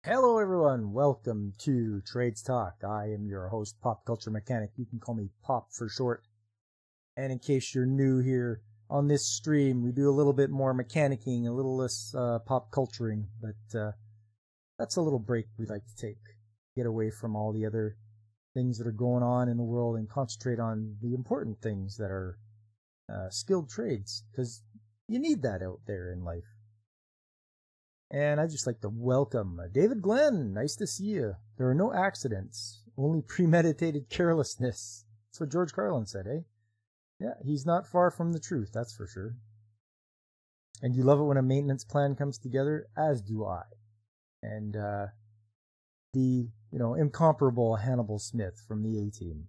Hello everyone, welcome to Trades Talk. I am your host, Pop Culture Mechanic. You can call me Pop for short. And in case you're new here on this stream, we do a little bit more mechanicking, a little less pop culturing, but that's a little break we like to take. Get away from all the other things that are going on in the world and concentrate on the important things that are skilled trades, because you need that out there in life. And I'd just like to welcome David Glenn. Nice to see you. There are no accidents, only premeditated carelessness. That's what George Carlin said, eh? Yeah, he's not far from the truth, that's for sure. And you love it when a maintenance plan comes together, as do I. And the incomparable Hannibal Smith from the A-Team.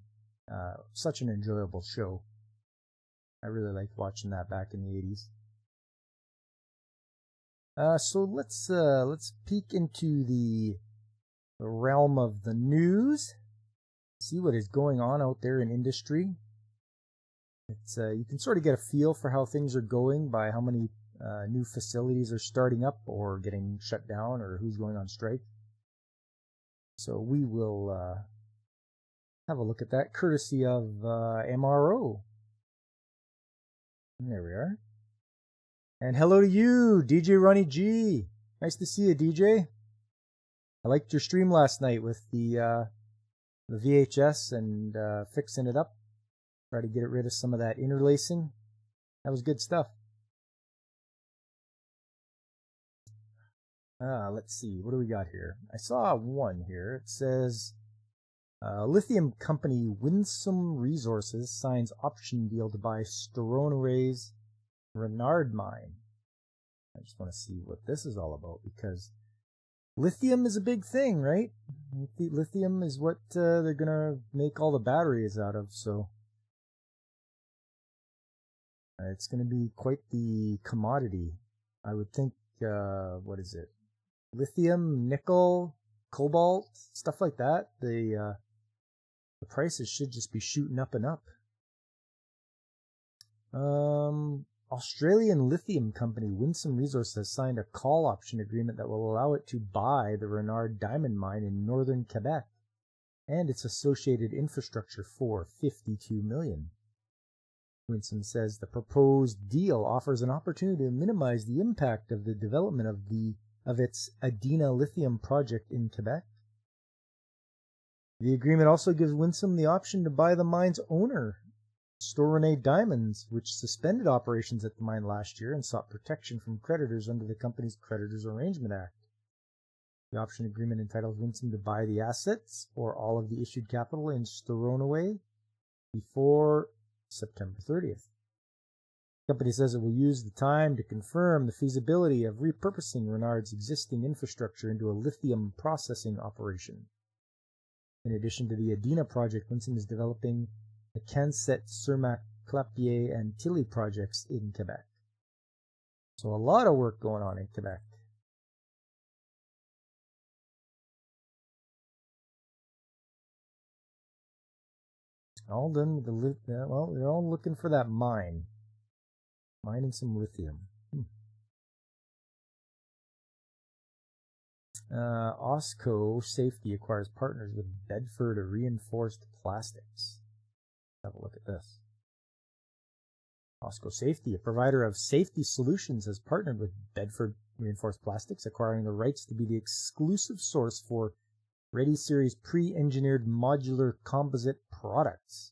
Such an enjoyable show. I really liked watching that back in the 80s. So let's peek into the realm of the news, see what is going on out there in industry. It's you can sort of get a feel for how things are going by how many new facilities are starting up or getting shut down or who's going on strike. So we will have a look at that courtesy of MRO. And there we are. And hello to you, DJ Ronnie G. Nice to see you, DJ. I liked your stream last night with the VHS and fixing it up. Try to get rid of some of that interlacing. That was good stuff. Let's see, what do we got here? I saw one here. It says, lithium company Winsome Resources signs option deal to buy Stoneraway's Renard mine. I just want to see what this is all about, because lithium is a big thing, right? Lithium is what they're going to make all the batteries out of, so it's going to be quite the commodity. I would think, what is it? Lithium, nickel, cobalt, stuff like that. The prices should just be shooting up and up. Australian lithium company Winsome Resources has signed a call option agreement that will allow it to buy the Renard diamond mine in northern Quebec and its associated infrastructure for $52 million. Winsome says the proposed deal offers an opportunity to minimize the impact of the development of its Adina lithium project in Quebec. The agreement also gives Winsome the option to buy the mine's owner, Stoneraway Diamonds, which suspended operations at the mine last year and sought protection from creditors under the company's Creditors Arrangement Act. The option agreement entitles Winsome to buy the assets or all of the issued capital in Stoneraway before September 30th. The company says it will use the time to confirm the feasibility of repurposing Renard's existing infrastructure into a lithium processing operation. In addition to the Adina project, Winsome is developing the Canset, Cermak, Clapier, and Tilly projects in Quebec. So a lot of work going on in Quebec. All done with the well, they're all looking for that mine. Mining some lithium. Osco Safety acquires partners with Bedford Reinforced Plastics. Have a look at this. Osco Safety, a provider of safety solutions, has partnered with Bedford Reinforced Plastics, acquiring the rights to be the exclusive source for Ready Series pre-engineered modular composite products.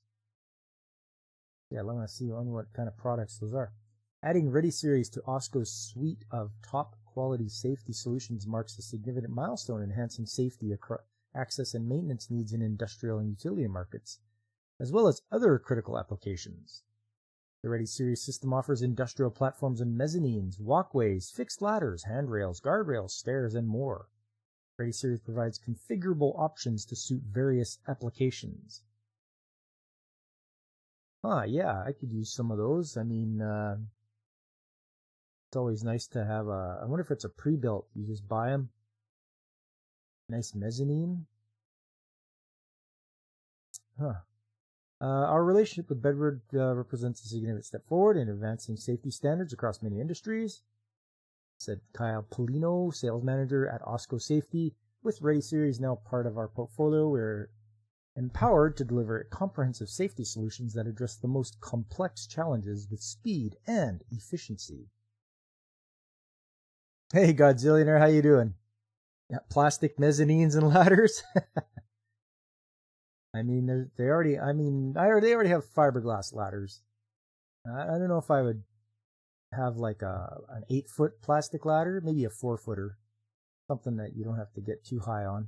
Yeah, I want to see what kind of products those are. Adding Ready Series to Osco's suite of top-quality safety solutions marks a significant milestone, enhancing safety, access, and maintenance needs in industrial and utility markets, as well as other critical applications. The Ready Series system offers industrial platforms and mezzanines, walkways, fixed ladders, handrails, guardrails, stairs, and more. Ready Series provides configurable options to suit various applications. Yeah, I could use some of those. I mean, it's always nice to have I wonder if it's a pre-built. You just buy them. Nice mezzanine. Our relationship with Bedford represents a significant step forward in advancing safety standards across many industries, said Kyle Polino, sales manager at Osco Safety. With Ready Series now part of our portfolio, we're empowered to deliver comprehensive safety solutions that address the most complex challenges with speed and efficiency. Hey, Godzillionaire, how you doing? Yeah, plastic mezzanines and ladders. I mean, they already have fiberglass ladders. I don't know if I would have like an 8-foot plastic ladder, maybe a 4-footer, something that you don't have to get too high on.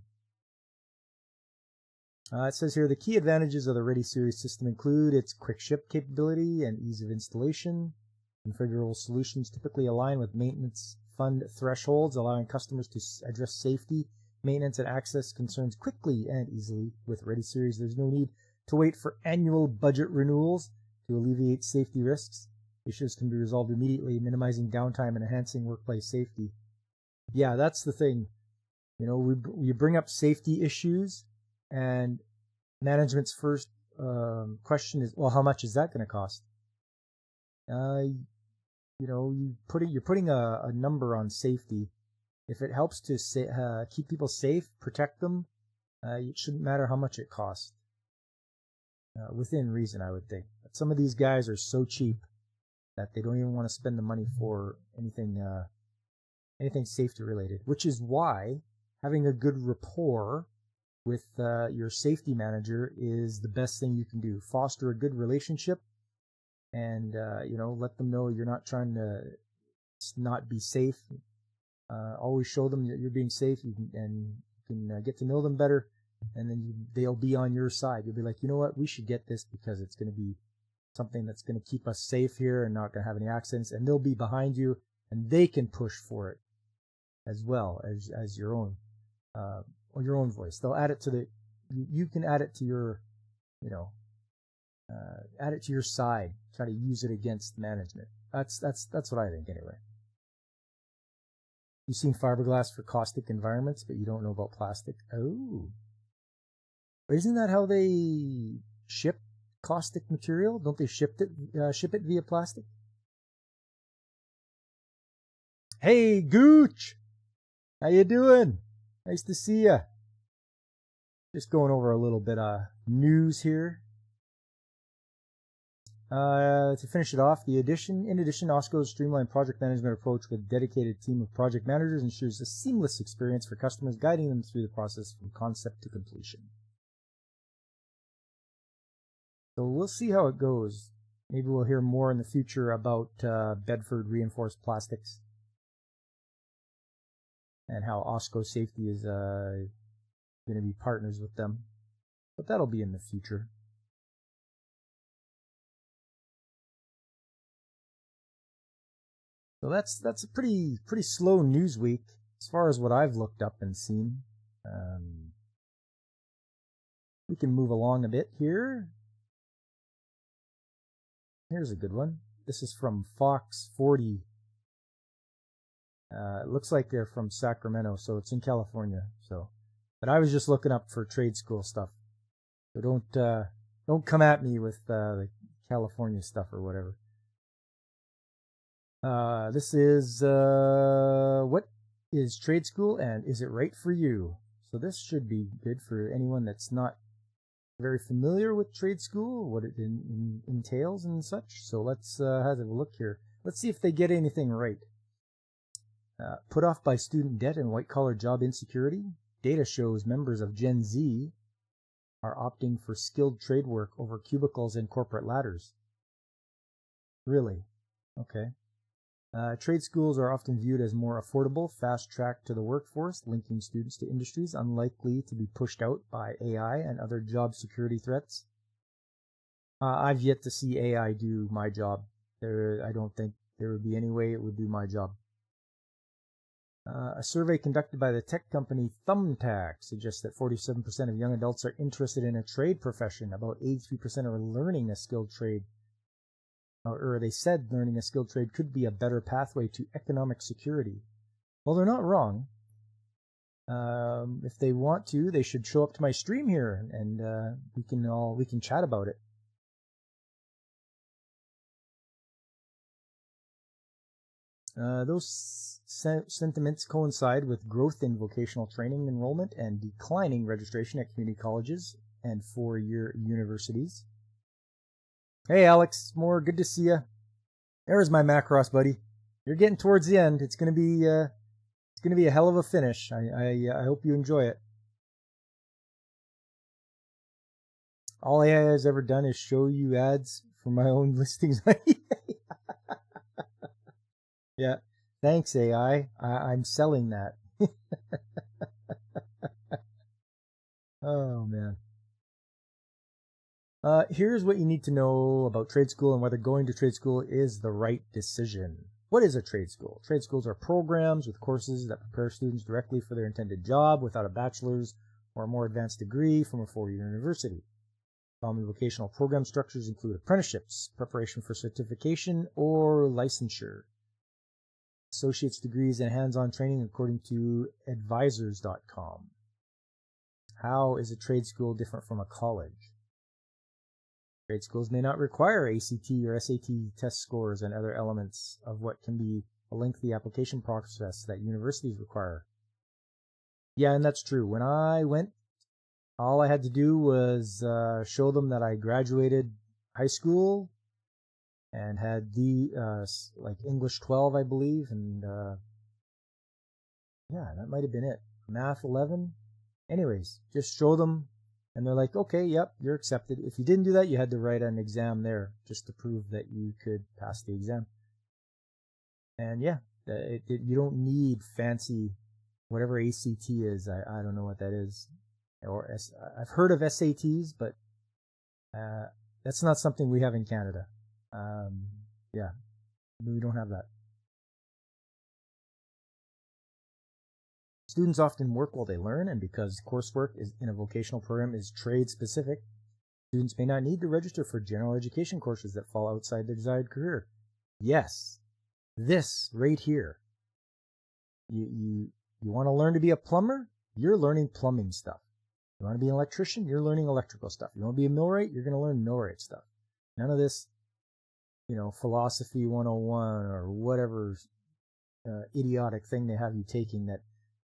It says here the key advantages of the Ready Series system include its quick ship capability and ease of installation. Configurable solutions typically align with maintenance fund thresholds, allowing customers to address safety, maintenance, and access concerns quickly and easily. With Ready Series, there's no need to wait for annual budget renewals to alleviate safety risks. Issues can be resolved immediately, minimizing downtime and enhancing workplace safety. Yeah, that's the thing. You know, we bring up safety issues, and management's first question is, well, how much is that going to cost? You know, you're putting a number on safety. If it helps to keep people safe, protect them, it shouldn't matter how much it costs. Within reason, I would think. But some of these guys are so cheap that they don't even want to spend the money for anything safety related. Which is why having a good rapport with your safety manager is the best thing you can do. Foster a good relationship, and you know, let them know you're not trying to not be safe. Always show them that you're being safe, and you can get to know them better, and then they'll be on your side. You'll be like, you know what, we should get this because it's going to be something that's going to keep us safe here and not going to have any accidents, and they'll be behind you, and they can push for it as well as your own or your own voice. They'll add it to you can add it to your, you know, add it to your side. Try to use it against management. That's what I think anyway. You've seen fiberglass for caustic environments, but you don't know about plastic. Oh, isn't that how they ship caustic material? Don't they ship it via plastic? Hey, Gooch, how you doing? Nice to see you. Just going over a little bit of news here. To finish it off, in addition, OSCO's streamlined project management approach with a dedicated team of project managers ensures a seamless experience for customers, guiding them through the process from concept to completion. So we'll see how it goes. Maybe we'll hear more in the future about Bedford Reinforced Plastics and how OSCO Safety is going to be partners with them. But that'll be in the future. So that's a pretty slow news week as far as what I've looked up and seen. We can move along a bit here. Here's a good one. This is from Fox 40. It looks like they're from Sacramento, so it's in California. But I was just looking up for trade school stuff. So don't come at me with the California stuff or whatever. This is what is trade school and is it right for you? So this should be good for anyone that's not very familiar with trade school, what it entails and such. So let's have a look here. Let's see if they get anything right. Put off by student debt and white-collar job insecurity, data shows members of Gen Z are opting for skilled trade work over cubicles and corporate ladders. Really? Okay. Trade schools are often viewed as more affordable, fast track to the workforce, linking students to industries unlikely to be pushed out by AI and other job security threats. I've yet to see AI do my job. I don't think there would be any way it would do my job. A survey conducted by the tech company Thumbtack suggests that 47% of young adults are interested in a trade profession. About 83% are learning a skilled trade. Or they said learning a skilled trade could be a better pathway to economic security. Well, they're not wrong. If they want to, they should show up to my stream here, and we can chat about it. Those sentiments coincide with growth in vocational training enrollment and declining registration at community colleges and four-year universities. Hey, Alex, more good to see you. There's my Macross buddy. You're getting towards the end. It's gonna be a hell of a finish. I hope you enjoy it. All AI has ever done is show you ads for my own listings on eBay. Yeah, thanks AI. I'm selling that. Oh man. Here's what you need to know about trade school and whether going to trade school is the right decision. What is a trade school? Trade schools are programs with courses that prepare students directly for their intended job without a bachelor's or more advanced degree from a four-year university. Common vocational program structures include apprenticeships, preparation for certification, or licensure, associate's degrees, and hands-on training according to advisors.com. How is a trade school different from a college? Trade schools may not require ACT or SAT test scores and other elements of what can be a lengthy application process that universities require. Yeah, and that's true. When I went, all I had to do was show them that I graduated high school and had the like English 12, I believe, and yeah, that might have been it. Math 11. Anyways, just show them, and they're like, okay, yep, you're accepted. If you didn't do that, you had to write an exam there just to prove that you could pass the exam. And yeah, you don't need fancy, whatever ACT is. I don't know what that is. Or I've heard of SATs, but that's not something we have in Canada. Yeah, we don't have that. Students often work while they learn, and because coursework in a vocational program is trade-specific, students may not need to register for general education courses that fall outside their desired career. Yes, this right here. You want to learn to be a plumber? You're learning plumbing stuff. You want to be an electrician? You're learning electrical stuff. You want to be a millwright? You're going to learn millwright stuff. None of this, philosophy 101 or whatever idiotic thing they have you taking that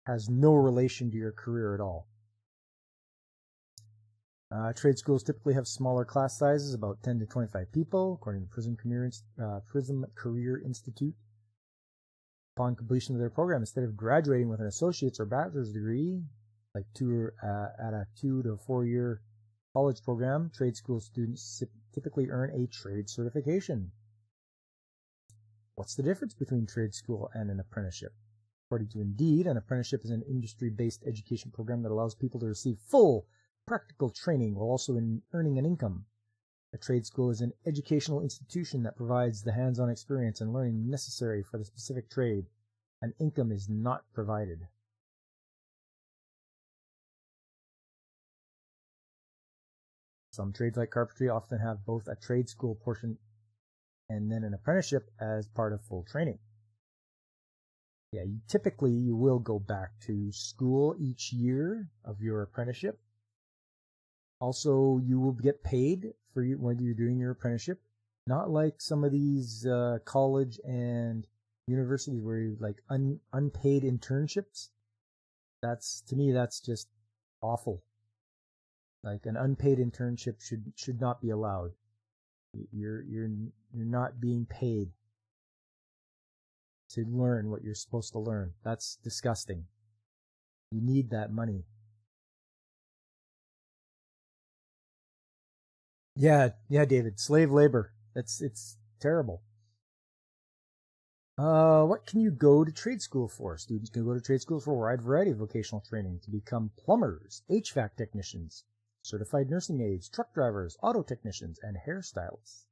has no relation to your career at all. Trade schools typically have smaller class sizes, about 10 to 25 people, according to Prism Career Institute. Upon completion of their program, instead of graduating with an associate's or bachelor's degree, like at a 2 to 4 year college program, trade school students typically earn a trade certification. What's the difference between trade school and an apprenticeship? According to Indeed, an apprenticeship is an industry-based education program that allows people to receive full practical training while also earning an income. A trade school is an educational institution that provides the hands-on experience and learning necessary for the specific trade. An income is not provided. Some trades like carpentry often have both a trade school portion and then an apprenticeship as part of full training. Yeah, typically you will go back to school each year of your apprenticeship. Also, you will get paid for when you're doing your apprenticeship. Not like some of these college and universities where you like unpaid internships. To me, that's just awful. Like an unpaid internship should not be allowed. You're not being paid to learn what you're supposed to learn. That's disgusting. You need that money. Yeah, David. Slave labor. It's terrible. What can you go to trade school for? Students can go to trade school for a wide variety of vocational training to become plumbers, HVAC technicians, certified nursing aides, truck drivers, auto technicians, and hairstylists,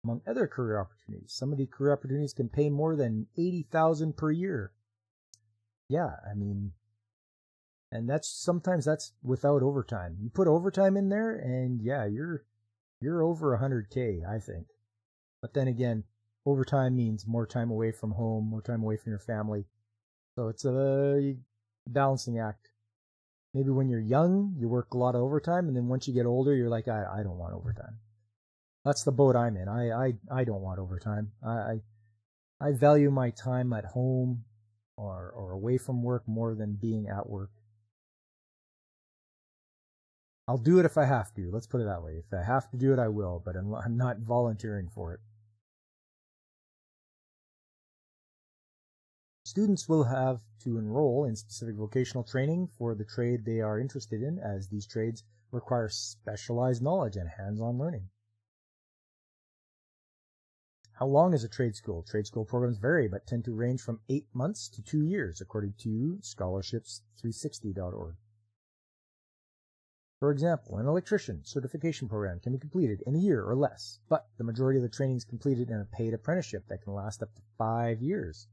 among other career opportunities. Some of the career opportunities can pay more than $80,000 per year. Yeah, I mean, and sometimes that's without overtime. You put overtime in there, and yeah, you're over $100K, I think. But then again, overtime means more time away from home, more time away from your family. So it's a balancing act. Maybe when you're young, you work a lot of overtime, and then once you get older, you're like, I don't want overtime. That's the boat I'm in. I don't want overtime. I value my time at home or away from work more than being at work. I'll do it if I have to. Let's put it that way. If I have to do it, I will, but I'm not volunteering for it. Students will have to enroll in specific vocational training for the trade they are interested in, as these trades require specialized knowledge and hands-on learning. How long is a trade school? Trade school programs vary, but tend to range from 8 months to 2 years, according to scholarships360.org. For example, an electrician certification program can be completed in a year or less, but the majority of the training is completed in a paid apprenticeship that can last up to 5 years.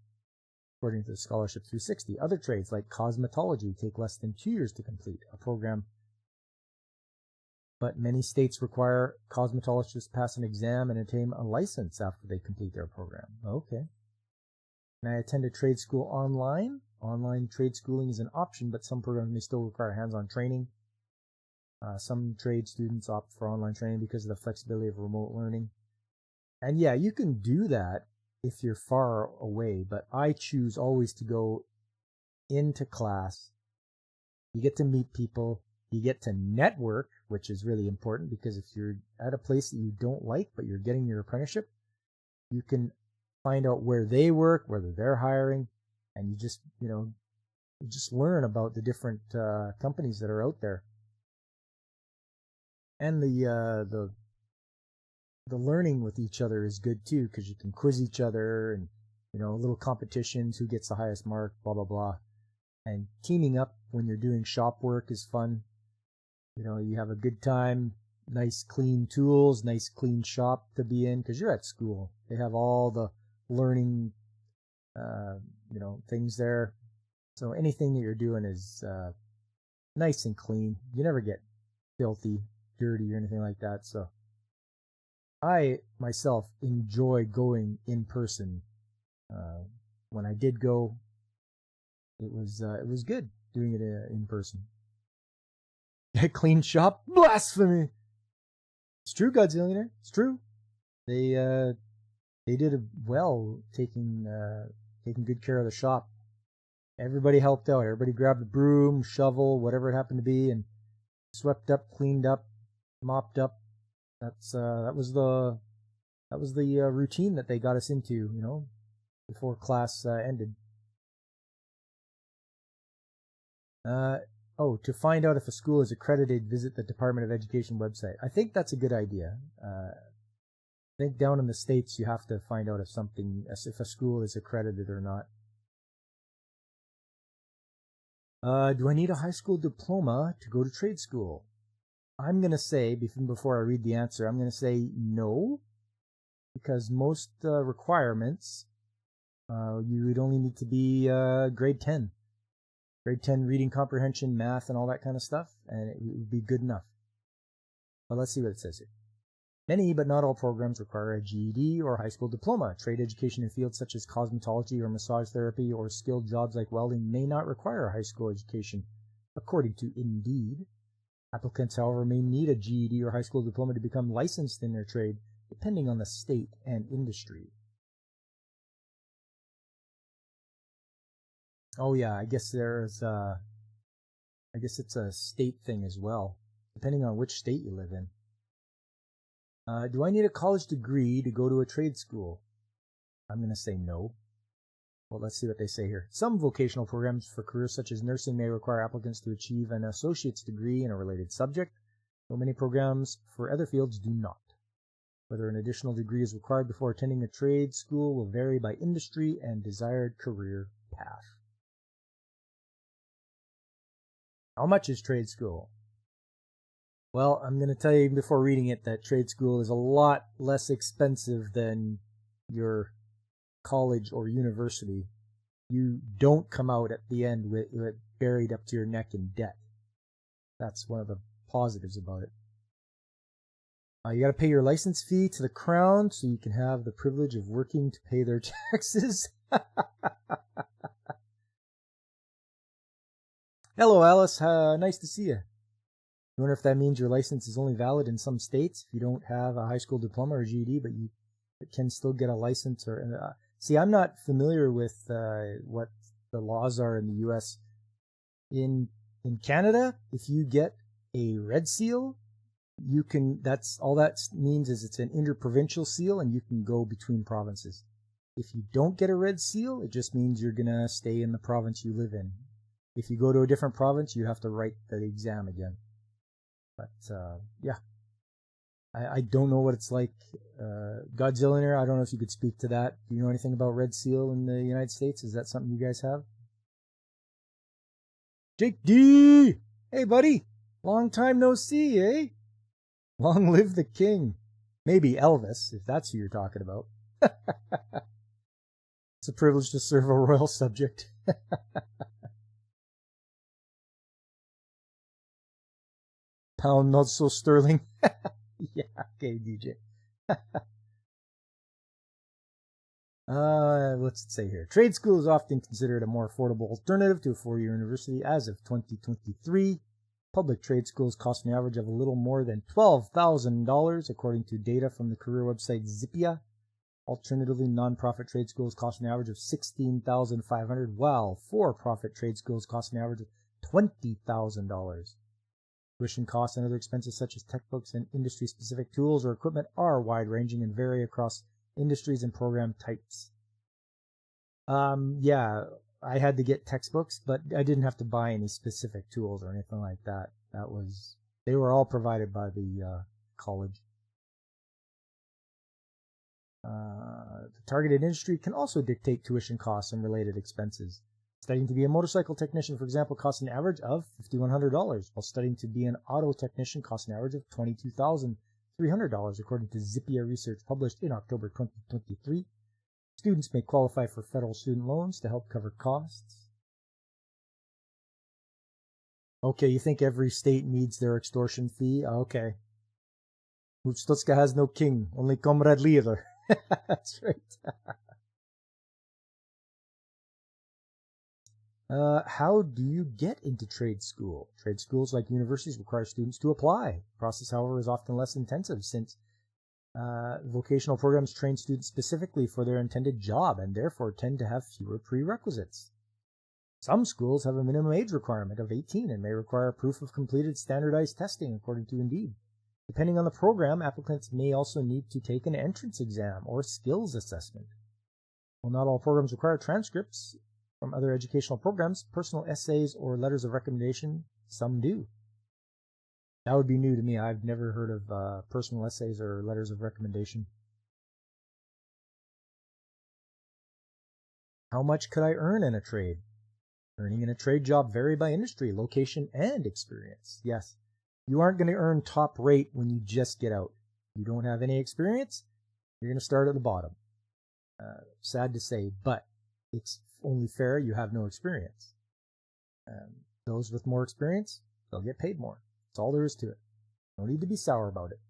According to Scholarship 360, other trades like cosmetology take less than 2 years to complete a program, but many states require cosmetologists to pass an exam and attain a license after they complete their program. Okay. Can I attend a trade school online? Online trade schooling is an option, but some programs may still require hands-on training. Some trade students opt for online training because of the flexibility of remote learning. And yeah, you can do that if you're far away, but I choose always to go into class. You get to meet people, you get to network, which is really important, because if you're at a place that you don't like, but you're getting your apprenticeship, you can find out where they work, whether they're hiring, and you just learn about the different companies that are out there. And the learning with each other is good too, because you can quiz each other and, little competitions, who gets the highest mark, blah, blah, blah. And teaming up when you're doing shop work is fun. You have a good time, nice clean tools, nice clean shop to be in, because you're at school. They have all the learning, things there. So anything that you're doing is nice and clean. You never get filthy, dirty, or anything like that. So I myself enjoy going in person. When I did go, it was good doing it in person. Clean shop, blasphemy. It's true, Godzillionaire. It's true. They did well taking good care of the shop. Everybody helped out. Everybody grabbed a broom, shovel, whatever it happened to be, and swept up, cleaned up, mopped up. That was the routine that they got us into, before class ended. To find out if a school is accredited, visit the Department of Education website. I think that's a good idea. I think down in the States you have to find out if a school is accredited or not. Do I need a high school diploma to go to trade school? I'm going to say, before I read the answer, I'm going to say no, because most requirements, you would only need to be grade 10. Grade 10 reading comprehension, math, and all that kind of stuff, and it would be good enough. But let's see what it says here. Many, but not all programs require a GED or high school diploma. Trade education in fields such as cosmetology or massage therapy or skilled jobs like welding may not require a high school education, according to Indeed. Applicants, however, may need a GED or high school diploma to become licensed in their trade, depending on the state and industry. Oh yeah, I guess it's a state thing as well, depending on which state you live in. Do I need a college degree to go to a trade school? I'm going to say no. Well, let's see what they say here. Some vocational programs for careers such as nursing may require applicants to achieve an associate's degree in a related subject, though many programs for other fields do not. Whether an additional degree is required before attending a trade school will vary by industry and desired career path. How much is trade school? Well, I'm going to tell you before reading it that trade school is a lot less expensive than your college or university. You don't come out at the end with buried up to your neck in debt. That's one of the positives about it. You got to pay your license fee to the Crown so you can have the privilege of working to pay their taxes. Hello, Alice. Nice to see you. I wonder if that means your license is only valid in some states if you don't have a high school diploma or GED, but you can still get a license. Or See, I'm not familiar with what the laws are in the U.S. In Canada, if you get a red seal, you can. That's all that means is it's an interprovincial seal, and you can go between provinces. If you don't get a red seal, it just means you're gonna stay in the province you live in. If you go to a different province, you have to write the exam again. But yeah, I don't know what it's like. Godzillionaire, I don't know if you could speak to that. Do you know anything about red seal in the United States? Is that something you guys have? Jake D! Hey, buddy! Long time no see, eh? Long live the king. Maybe Elvis, if that's who you're talking about. It's a privilege to serve a royal subject. Pound not so sterling. Yeah, okay, DJ. What's it say here? Trade school is often considered a more affordable alternative to a four-year university. As of 2023, public trade schools cost an average of a little more than $12,000, according to data from the career website Zippia. Alternatively, non-profit trade schools cost an average of $16,500, while for-profit trade schools cost an average of $20,000. Tuition costs and other expenses such as textbooks and industry-specific tools or equipment are wide-ranging and vary across industries and program types. Yeah, I had to get textbooks, but I didn't have to buy any specific tools or anything like that. They were all provided by the college. The targeted industry can also dictate tuition costs and related expenses. Studying to be a motorcycle technician, for example, costs an average of $5,100, while studying to be an auto technician costs an average of $22,300, according to Zippia research published in October 2023. Students may qualify for federal student loans to help cover costs. Okay, you think every state needs their extortion fee? Okay. Utstotska has no king, only Comrade Leader. That's right. How do you get into trade school? Trade schools, like universities, require students to apply. The process, however, is often less intensive since vocational programs train students specifically for their intended job and therefore tend to have fewer prerequisites. Some schools have a minimum age requirement of 18 and may require proof of completed standardized testing, according to Indeed. Depending on the program, applicants may also need to take an entrance exam or skills assessment. While not all programs require transcripts from other educational programs, personal essays or letters of recommendation, some do. That would be new to me. I've never heard of personal essays or letters of recommendation. How much could I earn in a trade? Earning in a trade job vary by industry, location, and experience. Yes, you aren't going to earn top rate when you just get out. You don't have any experience, you're going to start at the bottom. Sad to say, but it's only fair you have no experience. Those with more experience, they'll get paid more. That's all there is to it. No need to be sour about it.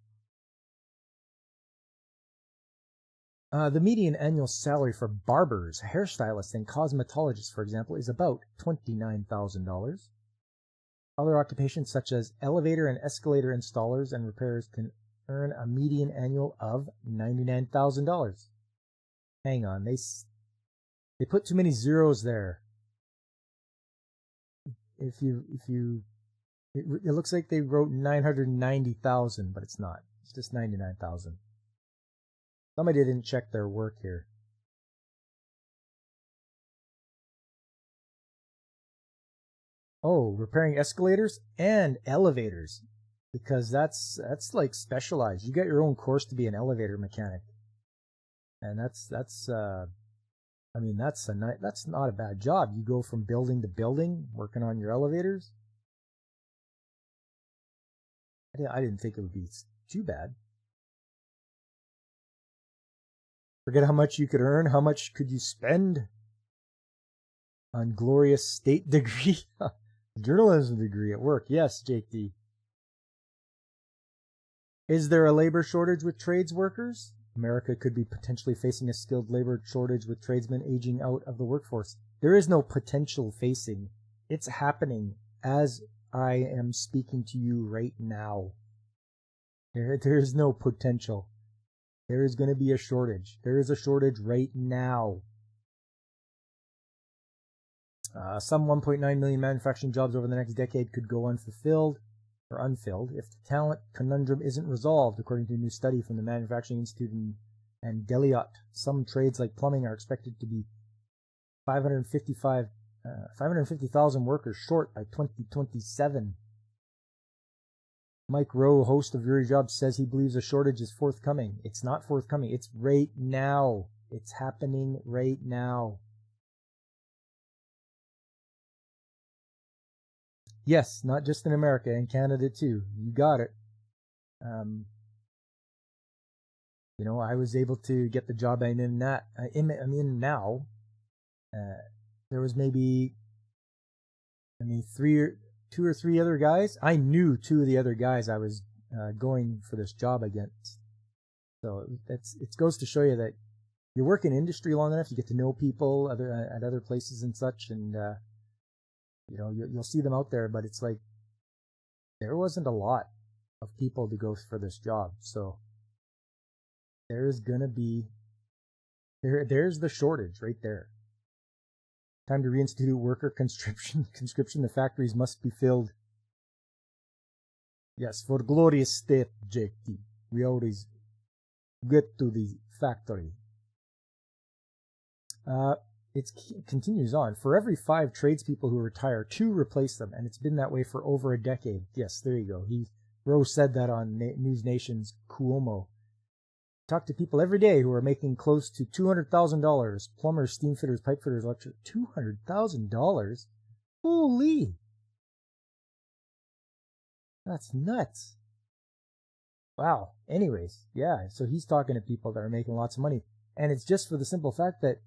The median annual salary for barbers, hairstylists, and cosmetologists, for example, is about $29,000. Other occupations such as elevator and escalator installers and repairers can earn a median annual of $99,000. Hang on, they put too many zeros there. It looks like they wrote 990,000, but it's not. It's just 99,000. Somebody didn't check their work here. Oh, repairing escalators and elevators, because that's like specialized. You got your own course to be an elevator mechanic, and that's not a bad job. You go from building to building, working on your elevators. I didn't think it would be too bad. Forget how much you could earn. How much could you spend on glorious state degree? Journalism degree at work. Yes, Jake D. Is there a labor shortage with trades workers? America could be potentially facing a skilled labor shortage with tradesmen aging out of the workforce. There is no potential facing. It's happening as I am speaking to you right now. There is no potential. There is going to be a shortage. There is a shortage right now. Some 1.9 million manufacturing jobs over the next decade could go unfulfilled or unfilled if the talent conundrum isn't resolved, according to a new study from the Manufacturing Institute and Deloitte. Some trades like plumbing are expected to be 550,000 workers short by 2027. Mike Rowe, host of Your Job, says he believes a shortage is forthcoming. It's not forthcoming. It's right now. It's happening right now. Yes, not just in America, in Canada too. You got it. I was able to get the job I'm in now. There was maybe, two or three other guys. I knew two of the other guys I was going for this job against. So it goes to show you that you work in industry long enough, you get to know people at other places and such, and you'll see them out there. But it's like there wasn't a lot of people to go for this job, so there's gonna be there's the shortage right there. Time to reinstitute worker conscription. The factories must be filled. Yes, for glorious state, JT. We always get to the factory. It continues on. For every 5 tradespeople who retire, 2 replace them, and it's been that way for over a decade. Yes, there you go. Rose said that on News Nation's Cuomo. Talk to people every day who are making close to $200,000. Plumbers, steam fitters, pipe fitters, electric. $200,000? Holy! That's nuts. Wow. Anyways, yeah, so he's talking to people that are making lots of money. And it's just for the simple fact that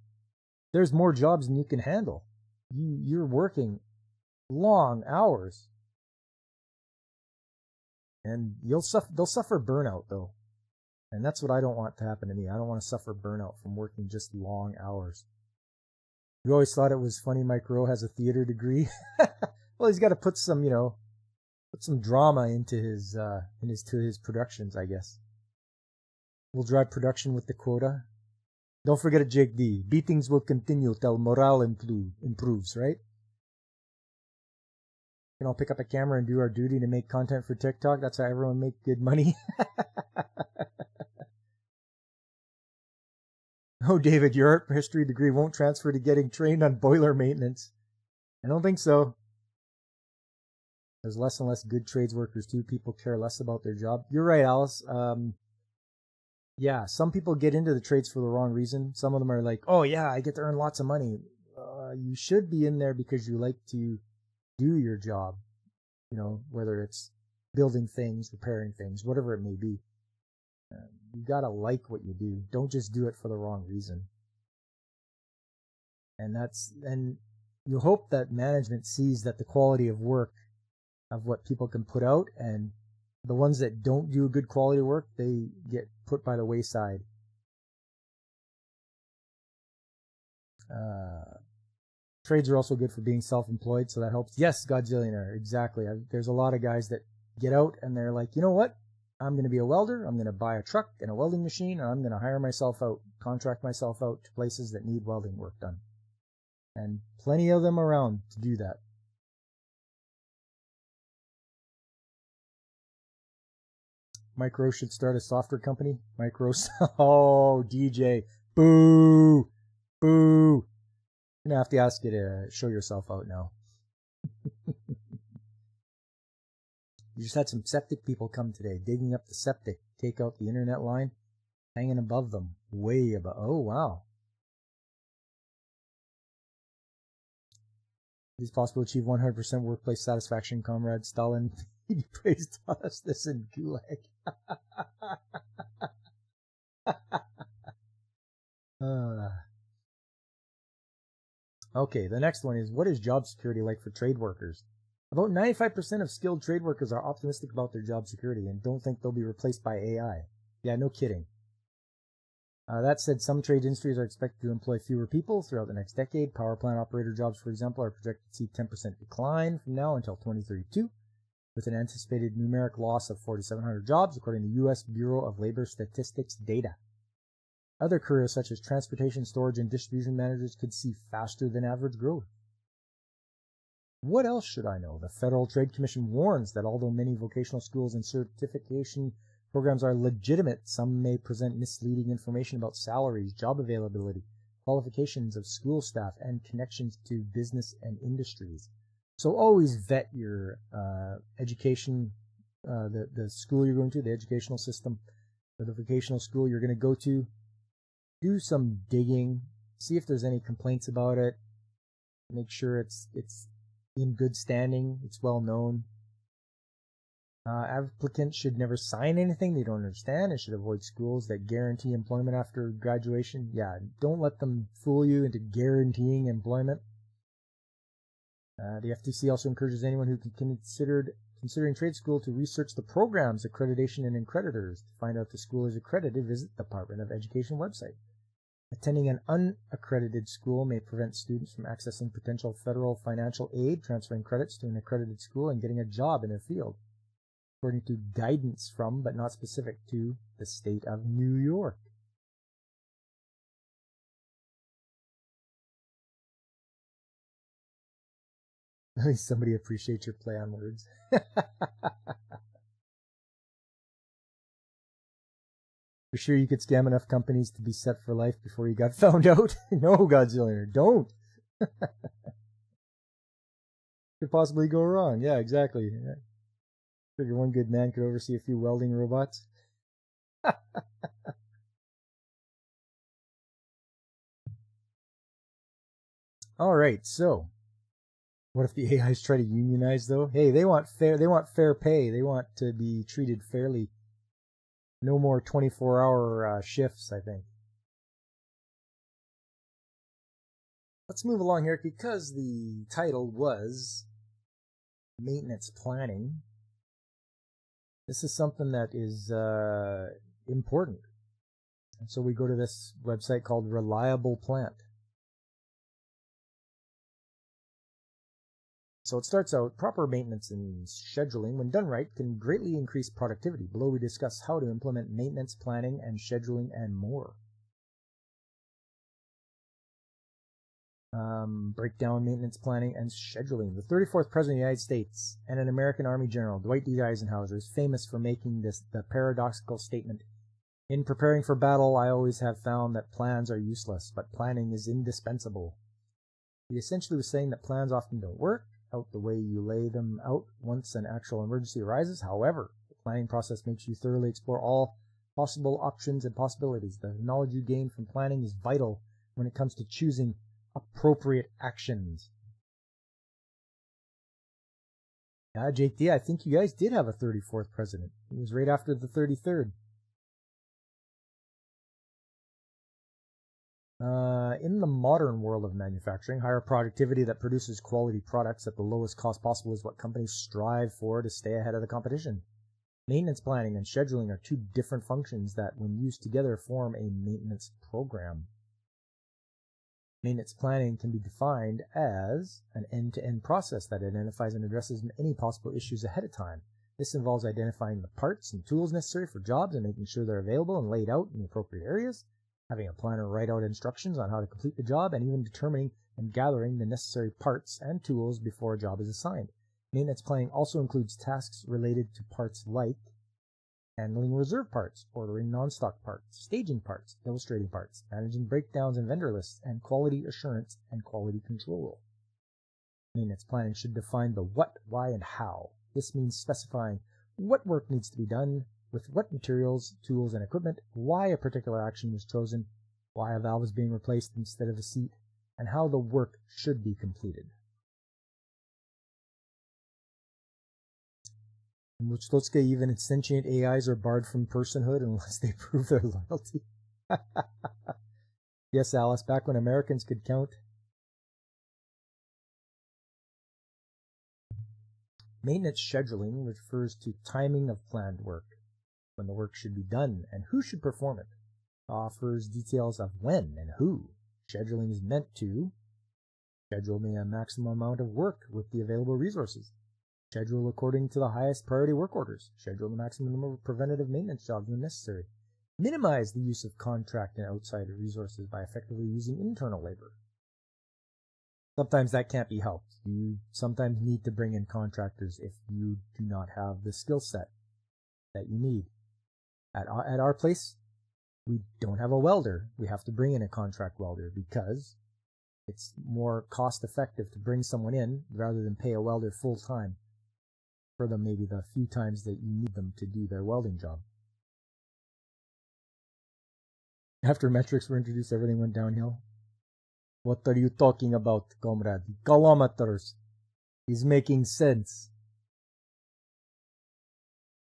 there's more jobs than you can handle. You're working long hours. And they'll suffer burnout, though. And that's what I don't want to happen to me. I don't want to suffer burnout from working just long hours. You always thought it was funny Mike Rowe has a theater degree. Well, he's got to put some, put some drama into his productions, I guess. We'll drive production with the quota. Don't forget it, Jake D. Beatings will continue till morale improves, right? We can all pick up a camera and do our duty to make content for TikTok. That's how everyone make good money. Oh, David, your art history degree won't transfer to getting trained on boiler maintenance. I don't think so. There's less and less good trades workers too. People care less about their job. You're right, Alice. Yeah, some people get into the trades for the wrong reason. Some of them are like, oh yeah, I get to earn lots of money. You should be in there because you like to do your job. Whether it's building things, repairing things, whatever it may be. You gotta like what you do. Don't just do it for the wrong reason. And you hope that management sees that the quality of work of what people can put out, and the ones that don't do good quality work, they get put by the wayside. Trades are also good for being self-employed, so that helps. Yes, Godzillionaire, exactly. There's a lot of guys that get out and they're like, you know what? I'm going to be a welder. I'm going to buy a truck and a welding machine, and I'm going to hire myself out, contract myself out to places that need welding work done. And plenty of them around to do that. Mike Rowe should start a software company. Mike Rowe. Oh, DJ. Boo. Boo. I'm going to have to ask you to show yourself out now. You just had some septic people come today, digging up the septic, take out the internet line, hanging above them, way above. Oh, wow. It is possible to achieve 100% workplace satisfaction, comrade Stalin. He praised us this in Gulag. Okay, the next one is, what is job security like for trade workers? About 95% of skilled trade workers are optimistic about their job security and don't think they'll be replaced by AI. Yeah, no kidding. That said, some trade industries are expected to employ fewer people throughout the next decade. Power plant operator jobs, for example, are projected to see 10% decline from now until 2032, with an anticipated numeric loss of 4,700 jobs, according to U.S. Bureau of Labor Statistics data. Other careers such as transportation, storage, and distribution managers could see faster than average growth. What else should I know? The Federal Trade Commission warns that although many vocational schools and certification programs are legitimate, some may present misleading information about salaries, job availability, qualifications of school staff, and connections to business and industries. So always vet your education, the school you're going to, the educational system, or the vocational school you're going to go to. Do some digging, see if there's any complaints about it. Make sure it's in good standing, it's well known. Applicants should never sign anything they don't understand and should avoid schools that guarantee employment after graduation. Yeah, don't let them fool you into guaranteeing employment. The FTC also encourages anyone who considering trade school to research the programs, accreditation, and accreditors. To find out if the school is accredited, visit the Department of Education website. Attending an unaccredited school may prevent students from accessing potential federal financial aid, transferring credits to an accredited school, and getting a job in their field, according to guidance from, but not specific to, the state of New York. At least somebody appreciates your play on words. For sure you could scam enough companies to be set for life before you got found out. No, Godzilla, don't. Could possibly go wrong. Yeah, exactly. Figure one good man could oversee a few welding robots. All right, so what if the AIs try to unionize though? Hey, they want fair pay. They want to be treated fairly. No more 24-hour shifts, I think. Let's move along here because the title was maintenance planning. This is something that is important. And so we go to this website called Reliable Plant. So it starts out, proper maintenance and scheduling, when done right, can greatly increase productivity. Below we discuss how to implement maintenance planning and scheduling and more. Break down maintenance planning and scheduling. The 34th President of the United States and an American Army General, Dwight D. Eisenhower, is famous for making the paradoxical statement, "In preparing for battle, I always have found that plans are useless, but planning is indispensable." He essentially was saying that plans often don't work out the way you lay them out once an actual emergency arises. However, the planning process makes you thoroughly explore all possible options and possibilities. The knowledge you gain from planning is vital when it comes to choosing appropriate actions. Yeah, Jake D, I think you guys did have a 34th president. It was right after the 33rd. In the modern world of manufacturing, higher productivity that produces quality products at the lowest cost possible is what companies strive for to stay ahead of the competition. Maintenance planning and scheduling are two different functions that, when used together, form a maintenance program. Maintenance planning can be defined as an end-to-end process that identifies and addresses any possible issues ahead of time. This involves identifying the parts and tools necessary for jobs and making sure they're available and laid out in the appropriate areas, having a planner write out instructions on how to complete the job, and even determining and gathering the necessary parts and tools before a job is assigned. Maintenance planning also includes tasks related to parts like handling reserve parts, ordering non-stock parts, staging parts, illustrating parts, managing breakdowns and vendor lists, and quality assurance and quality control. Maintenance planning should define the what, why, and how. This means specifying what work needs to be done, with what materials, tools, and equipment, why a particular action was chosen, why a valve is being replaced instead of a seat, and how the work should be completed. In Muchlotzka, even sentient AIs are barred from personhood unless they prove their loyalty. Yes, Alice, back when Americans could count. Maintenance scheduling refers to timing of planned work, when the work should be done, and who should perform it. It offers details of when and who. Scheduling is meant to schedule a maximum amount of work with the available resources. Schedule according to the highest priority work orders. Schedule the maximum number of preventative maintenance jobs when necessary. Minimize the use of contract and outside resources by effectively using internal labor. Sometimes that can't be helped. You sometimes need to bring in contractors if you do not have the skill set that you need. At our place, we don't have a welder. We have to bring in a contract welder because it's more cost effective to bring someone in rather than pay a welder full time for them maybe the few times that you need them to do their welding job. After metrics were introduced, everything went downhill. What are you talking about, comrade? Kilometers is making sense.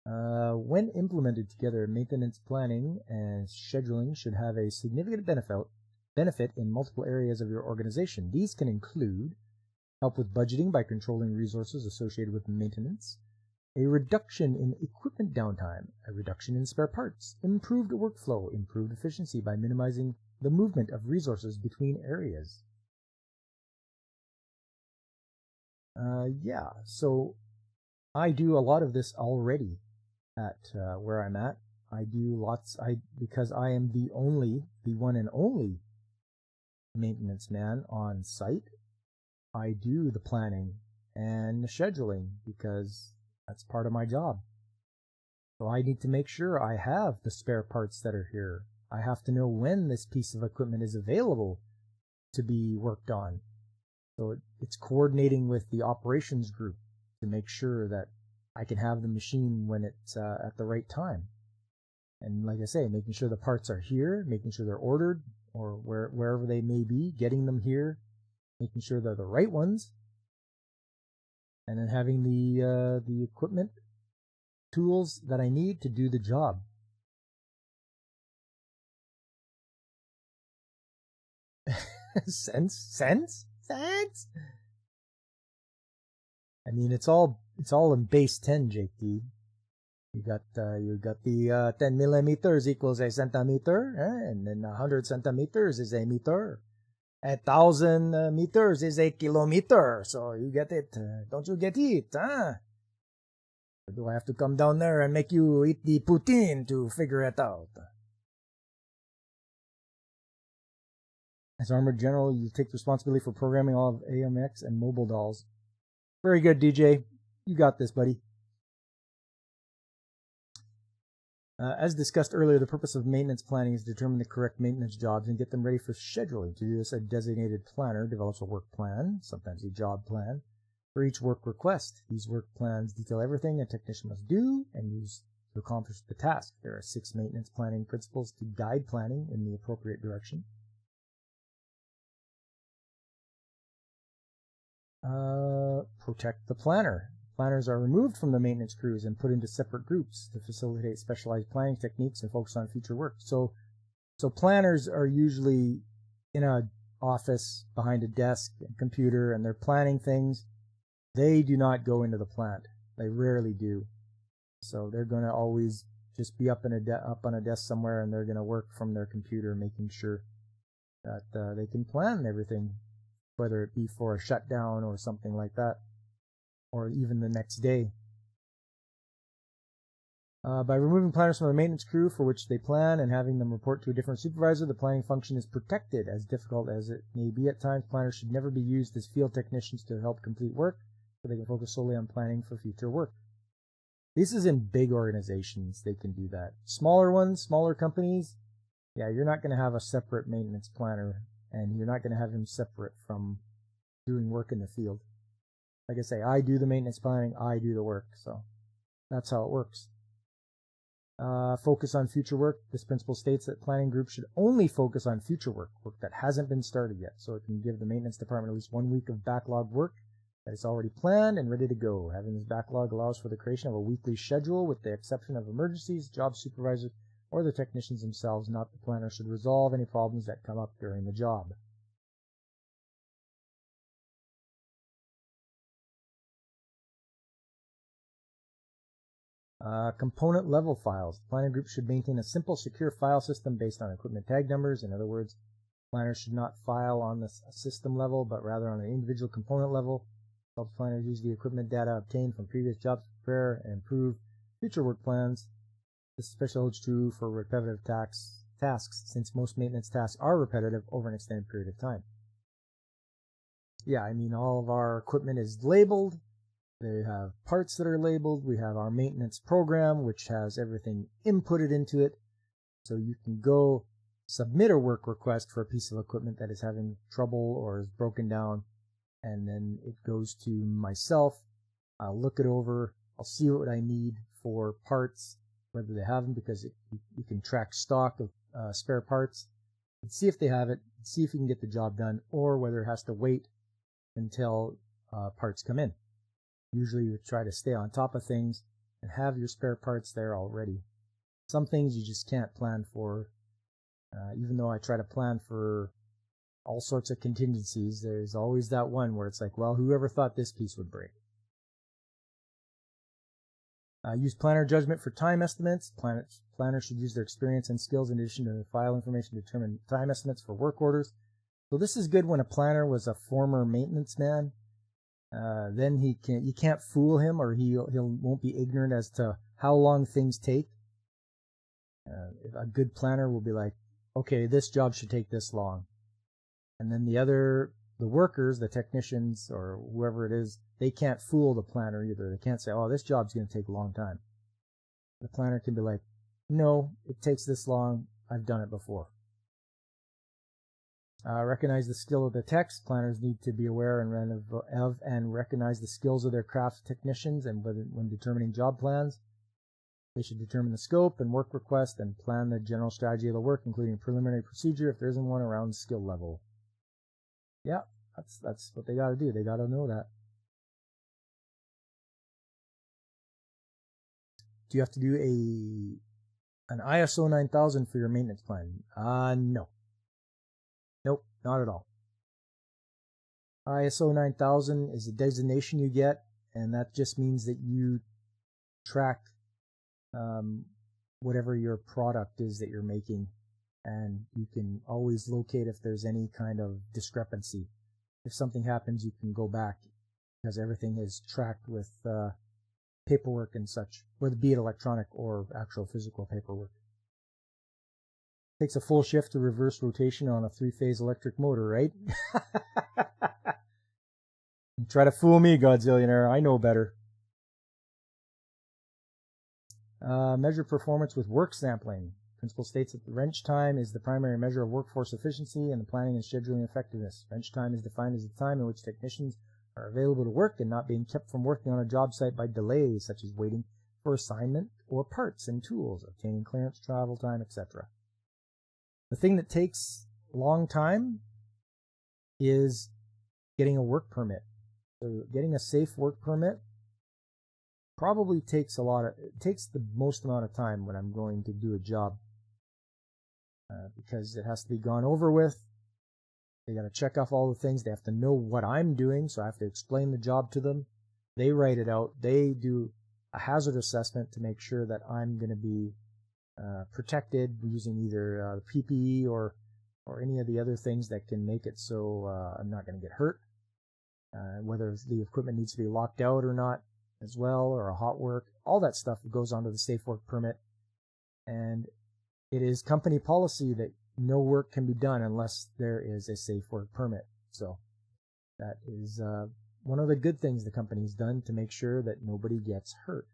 When implemented together, maintenance planning and scheduling should have a significant benefit in multiple areas of your organization. These can include help with budgeting by controlling resources associated with maintenance, a reduction in equipment downtime, a reduction in spare parts, improved workflow, improved efficiency by minimizing the movement of resources between areas. So I do a lot of this already at where I'm at. I do lots, because I am the one and only maintenance man on site. I do the planning and the scheduling because that's part of my job. So I need to make sure I have the spare parts that are here. I have to know when this piece of equipment is available to be worked on. So it's coordinating with the operations group to make sure that I can have the machine when it's at the right time. And like I say, making sure the parts are here, making sure they're ordered or wherever they may be, getting them here, making sure they're the right ones, and then having the equipment, tools that I need to do the job. Sense? I mean, it's all in base 10, JT. You got the 10 millimeters equals a centimeter, and then 100 centimeters is a meter. 1,000 meters is a kilometer. So you get it. Don't you get it, huh? Or do I have to come down there and make you eat the poutine to figure it out? As Armored General, you take responsibility for programming all of AMX and mobile dolls. Very good, DJ. You got this, buddy. As discussed earlier, the purpose of maintenance planning is to determine the correct maintenance jobs and get them ready for scheduling. To do this, a designated planner develops a work plan, sometimes a job plan, for each work request. These work plans detail everything a technician must do and use to accomplish the task. There are 6 maintenance planning principles to guide planning in the appropriate direction. Protect the planner. Planners are removed from the maintenance crews and put into separate groups to facilitate specialized planning techniques and focus on future work. So planners are usually in an office behind a desk and computer, and they're planning things. They do not go into the plant. They rarely do. So they're going to always just be up on a desk somewhere, and they're going to work from their computer, making sure that they can plan everything, whether it be for a shutdown or something like that, or even the next day. By removing planners from the maintenance crew for which they plan and having them report to a different supervisor, the planning function is protected. As difficult as it may be at times, planners should never be used as field technicians to help complete work, so they can focus solely on planning for future work. This is in big organizations, they can do that. Smaller ones, smaller companies, yeah, you're not going to have a separate maintenance planner, and you're not going to have him separate from doing work in the field. Like I say, I do the maintenance planning, I do the work, so that's how it works. Focus on future work. This principle states that planning groups should only focus on future work that hasn't been started yet, so it can give the maintenance department at least 1 week of backlog work that is already planned and ready to go. Having this backlog allows for the creation of a weekly schedule with the exception of emergencies. Job supervisors or the technicians themselves, not the planner, should resolve any problems that come up during the job. Component level files. The planning group should maintain a simple, secure file system based on equipment tag numbers. In other words, planners should not file on the system level, but rather on an individual component level. Helps planners use the equipment data obtained from previous jobs to prepare and improve future work plans. This especially holds true for repetitive tasks, since most maintenance tasks are repetitive over an extended period of time. Yeah, I mean, all of our equipment is labeled. They have parts that are labeled. We have our maintenance program, which has everything inputted into it. So you can go submit a work request for a piece of equipment that is having trouble or is broken down, and then it goes to myself. I'll look it over. I'll see what I need for parts, whether they have them, because you can track stock of spare parts and see if they have it, see if you can get the job done, or whether it has to wait until parts come in. Usually you try to stay on top of things and have your spare parts there already. Some things you just can't plan for. Even though I try to plan for all sorts of contingencies, there's always that one where it's like, well, whoever thought this piece would break? Use planner judgment for time estimates. Planners should use their experience and skills in addition to the file information to determine time estimates for work orders. So this is good when a planner was a former maintenance man. Then you can't fool him, or he won't be ignorant as to how long things take. A good planner will be like, okay, this job should take this long. And then the workers, the technicians, or whoever it is, they can't fool the planner either. They can't say, oh, this job's going to take a long time. The planner can be like, no, it takes this long. I've done it before. Recognize the skill of the techs. Planners need to be aware of and recognize the skills of their craft technicians, and when determining job plans, they should determine the scope and work request and plan the general strategy of the work, including preliminary procedure if there isn't one around skill level. Yeah, that's what they got to do. They got to know that. Do you have to do an ISO 9000 for your maintenance plan? No. Nope, not at all. ISO 9000 is a designation you get, and that just means that you track whatever your product is that you're making, and you can always locate if there's any kind of discrepancy. If something happens, you can go back, because everything is tracked with paperwork and such, whether be it electronic or actual physical paperwork. Takes a full shift to reverse rotation on a 3-phase electric motor, right? Try to fool me, Godzillionaire. I know better. Measure performance with work sampling. Principle states that the wrench time is the primary measure of workforce efficiency and the planning and scheduling effectiveness. Wrench time is defined as the time in which technicians are available to work and not being kept from working on a job site by delays, such as waiting for assignment or parts and tools, obtaining clearance, travel time, etc. The thing that takes a long time is getting a work permit. So getting a safe work permit probably takes the most amount of time when I'm going to do a job, because it has to be gone over with. They got to check off all the things. They have to know what I'm doing, so I have to explain the job to them. They write it out. They do a hazard assessment to make sure that I'm going to be protected using either PPE or any of the other things that can make it so I'm not going to get hurt. Whether the equipment needs to be locked out or not as well, or a hot work, all that stuff goes onto the safe work permit. And it is company policy that no work can be done unless there is a safe work permit. So that is one of the good things the company's done to make sure that nobody gets hurt.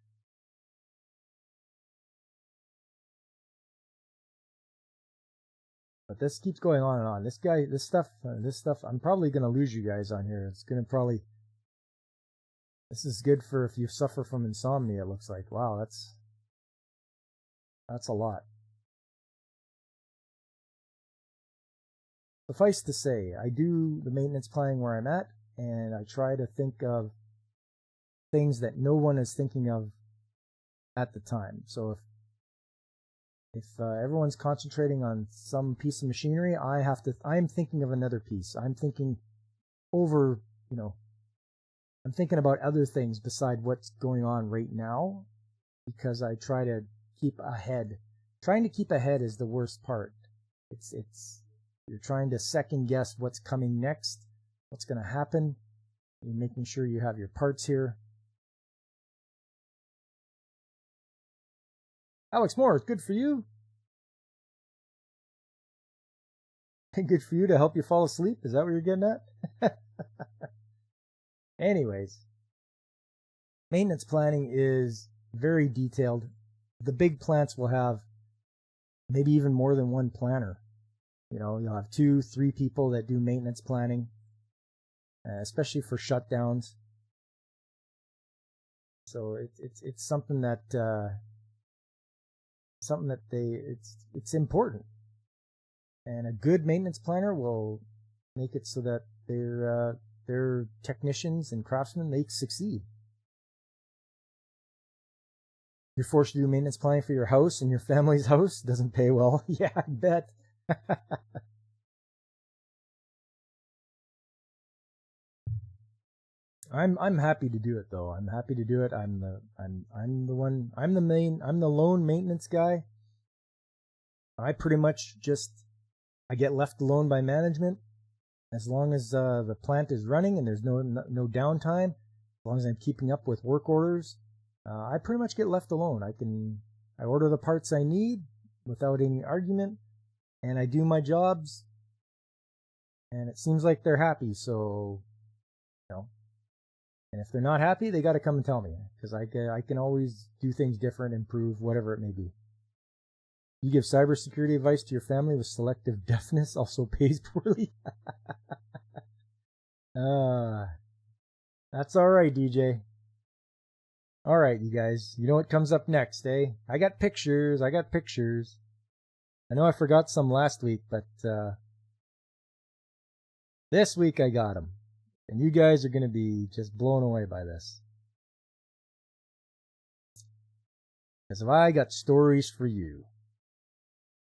But this keeps going on and on. This stuff, I'm probably going to lose you guys on here. This is good for if you suffer from insomnia, it looks like. Wow, that's a lot. Suffice to say, I do the maintenance planning where I'm at, and I try to think of things that no one is thinking of at the time. So if everyone's concentrating on some piece of machinery, I'm thinking of another piece. I'm thinking over, I'm thinking about other things beside what's going on right now, because I try to keep ahead. Trying to keep ahead is the worst part. You're trying to second guess what's coming next, what's going to happen. You're making sure you have your parts here. Alex Moore, good for you. Good for you to help you fall asleep? Is that what you're getting at? Anyways, maintenance planning is very detailed. The big plants will have maybe even more than one planner. You know, you'll have 2-3 people that do maintenance planning, especially for shutdowns. So it's something that it's important. And a good maintenance planner will make it so that their technicians and craftsmen, they succeed. You're forced to do maintenance planning for your house and your family's house. Doesn't pay well. Yeah, I bet. I'm happy to do it though. I'm happy to do it. I'm the lone maintenance guy. I pretty much I get left alone by management as long as the plant is running and there's no downtime. As long as I'm keeping up with work orders, I pretty much get left alone. I order the parts I need without any argument, and I do my jobs, and it seems like they're happy. So, you know, and if they're not happy, they got to come and tell me, because I can always do things different, improve, whatever it may be. You give cybersecurity advice to your family with selective deafness, also pays poorly. That's all right, DJ. All right, you guys. You know what comes up next, eh? I got pictures. I know I forgot some last week, but this week I got them. And you guys are going to be just blown away by this. Because I got stories for you.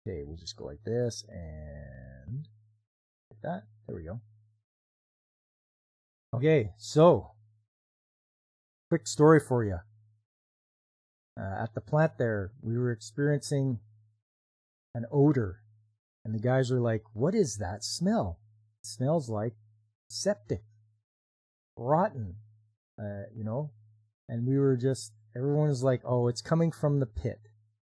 Okay, we'll just go like this and like that. There we go. Okay, so quick story for you. At the plant there, we were experiencing an odor, and the guys were like, "What is that smell? It smells like septic, rotten, you know." And everyone was like, "Oh, it's coming from the pit.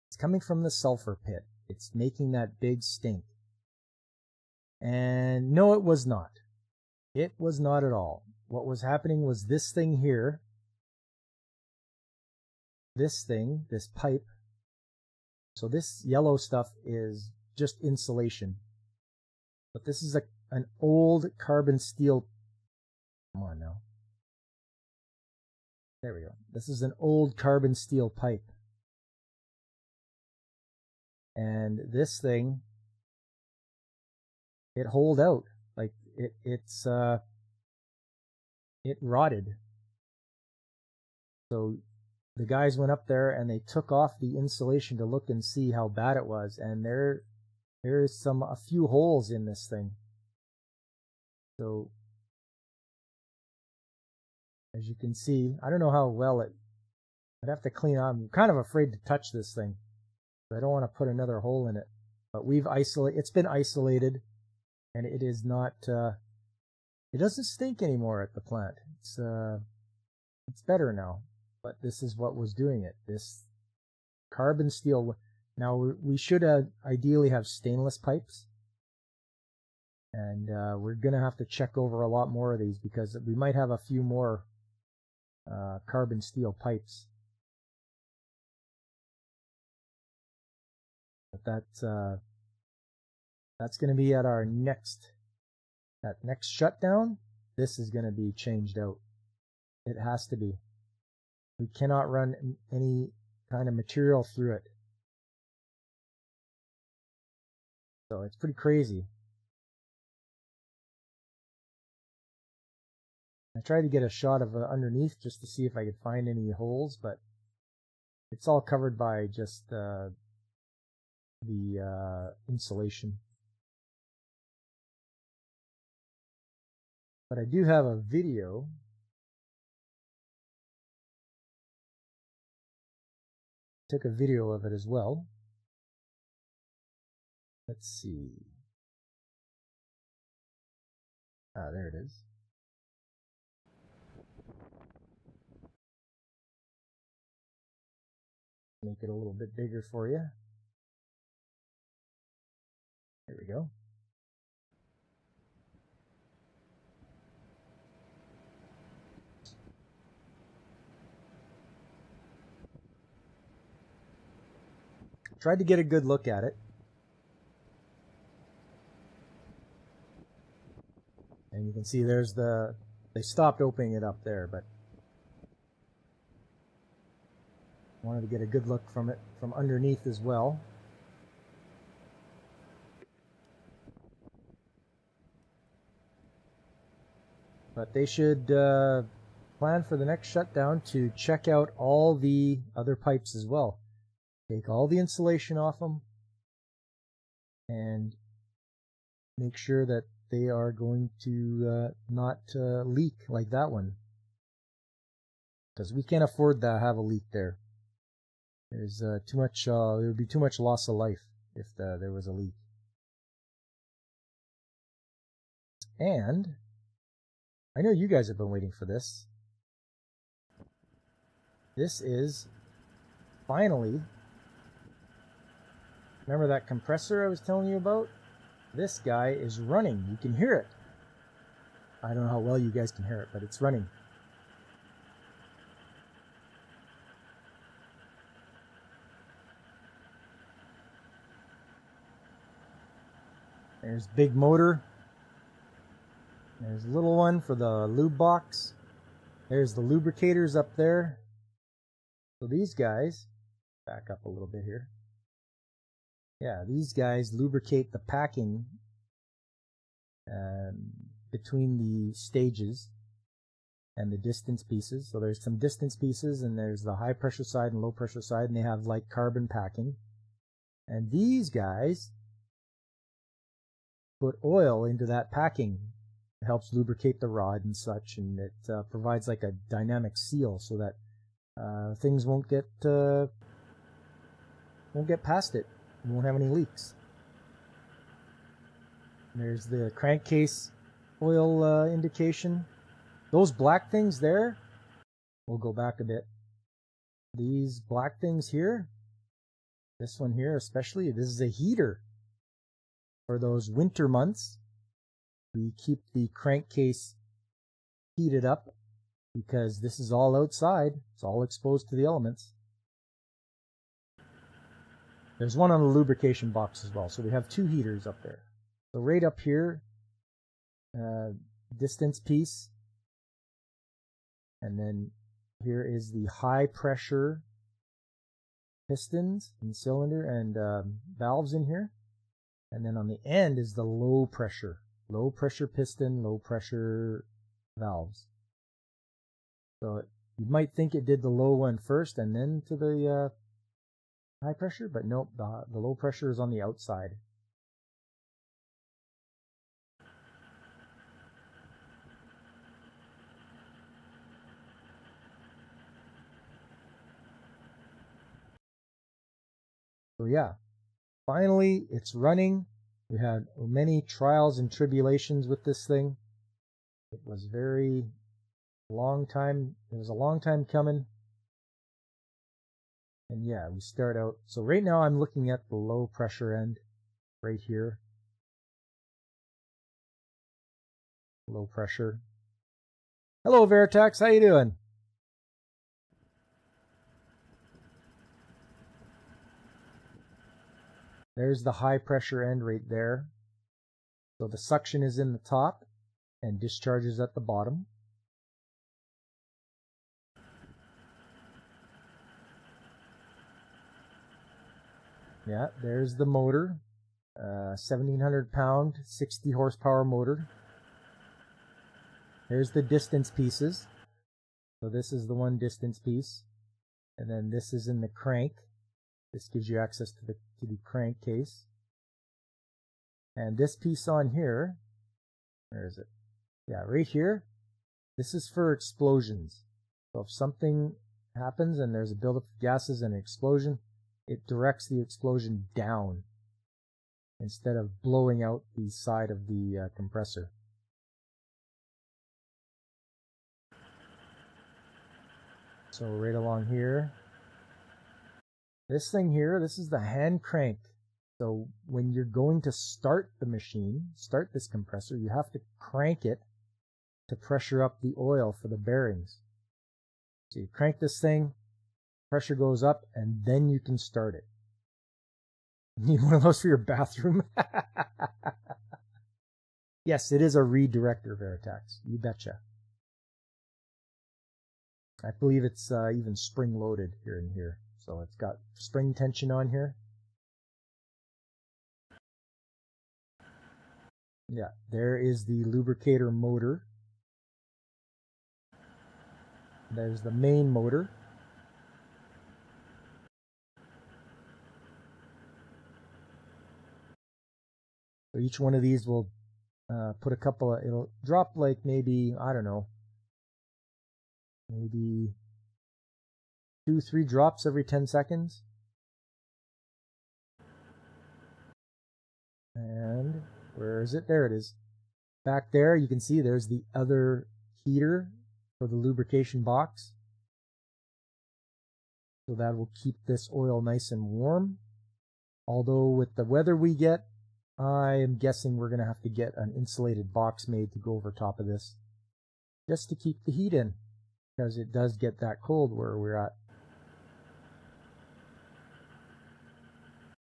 It's coming from the sulfur pit. It's making that big stink." And no, it was not. It was not at all. What was happening was this thing here, this pipe. So this yellow stuff is just insulation. But this is an old carbon steel. Come on now. There we go. This is an old carbon steel pipe. And this thing, it holed out. Like it rotted. So the guys went up there and they took off the insulation to look and see how bad it was, and there's a few holes in this thing. So as you can see, I don't know how well I'd have to clean up. I'm kind of afraid to touch this thing. I don't want to put another hole in it. But it's been isolated, and it is not it doesn't stink anymore at the plant. It's better now. But this is what was doing it. This carbon steel. Now we should ideally have stainless pipes, and we're gonna have to check over a lot more of these because we might have a few more carbon steel pipes. But that's gonna be at our next shutdown. This is gonna be changed out. It has to be. We cannot run any kind of material through it. So it's pretty crazy. I tried to get a shot of underneath just to see if I could find any holes, but it's all covered by just the insulation. But I do have a video. Took a video of it as well. Let's see. There it is. Make it a little bit bigger for you. There we go. Tried to get a good look at it. And you can see there's they stopped opening it up there, but wanted to get a good look from it from underneath as well. But they should plan for the next shutdown to check out all the other pipes as well. Take all the insulation off them and make sure that they are going to not leak like that one. Because we can't afford to have a leak there. There's too much, there would be too much loss of life if there was a leak. And I know you guys have been waiting for this. This is finally, remember that compressor I was telling you about? This guy is running. You can hear it. I don't know how well you guys can hear it, but it's running. There's big motor. There's a little one for the lube box. There's the lubricators up there. So these guys, back up a little bit here. Yeah, these guys lubricate the packing between the stages and the distance pieces. So there's some distance pieces, and there's the high pressure side and low pressure side, and they have like carbon packing. And these guys put oil into that packing. It helps lubricate the rod and such, and it provides like a dynamic seal so that things won't get past it. You won't have any leaks. There's the crankcase oil indication. Those black things there, we'll go back a bit. These black things here, this one here especially, this is a heater. For those winter months, we keep the crankcase heated up because this is all outside. It's all exposed to the elements. There's one on the lubrication box as well. So we have two heaters up there. So right up here, distance piece. And then here is the high pressure pistons and cylinder and valves in here. And then on the end is the low pressure piston, low pressure valves. So you might think it did the low one first and then to the high pressure, but nope, the low pressure is on the outside. So yeah, finally it's running. We had many trials and tribulations with this thing. It was a long time coming. And yeah, we start out. So right now I'm looking at the low pressure end right here. Low pressure. Hello Veritex, how you doing? There's the high pressure end right there. So the suction is in the top and discharges at the bottom. Yeah, there's the motor. 1700 pound, 60 horsepower motor. There's the distance pieces. So this is the one distance piece. And then this is in the crank. This gives you access to the crankcase. And this piece on here, where is it? Yeah, right here. This is for explosions. So if something happens and there's a buildup of gases and an explosion, it directs the explosion down instead of blowing out the side of the compressor. So right along here, This thing here, this is the hand crank. So when you're going to start the machine, start this compressor, you have to crank it to pressure up the oil for the bearings. So you crank this thing, pressure goes up, and then you can start it. You need one of those for your bathroom? Yes, it is a redirector, Veritax. You betcha. I believe it's even spring-loaded here and here. So it's got spring tension on here. Yeah, there is the lubricator motor. There's the main motor. So each one of these will put a couple of, it'll drop like maybe, I don't know, maybe 2-3 drops every 10 seconds. And where is it? There it is. Back there, you can see there's the other heater for the lubrication box. So that will keep this oil nice and warm. Although with the weather we get, I am guessing we're going to have to get an insulated box made to go over top of this, just to keep the heat in, because it does get that cold where we're at.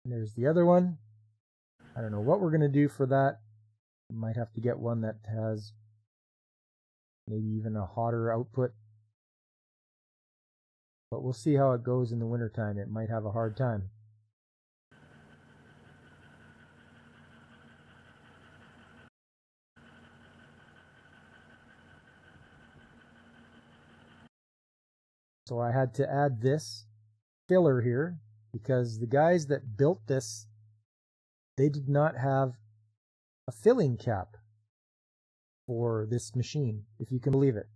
And there's the other one. I don't know what we're going to do for that. We might have to get one that has maybe even a hotter output. But we'll see how it goes in the wintertime. It might have a hard time. So I had to add this filler here because the guys that built this, they did not have a filling cap for this machine, if you can believe it.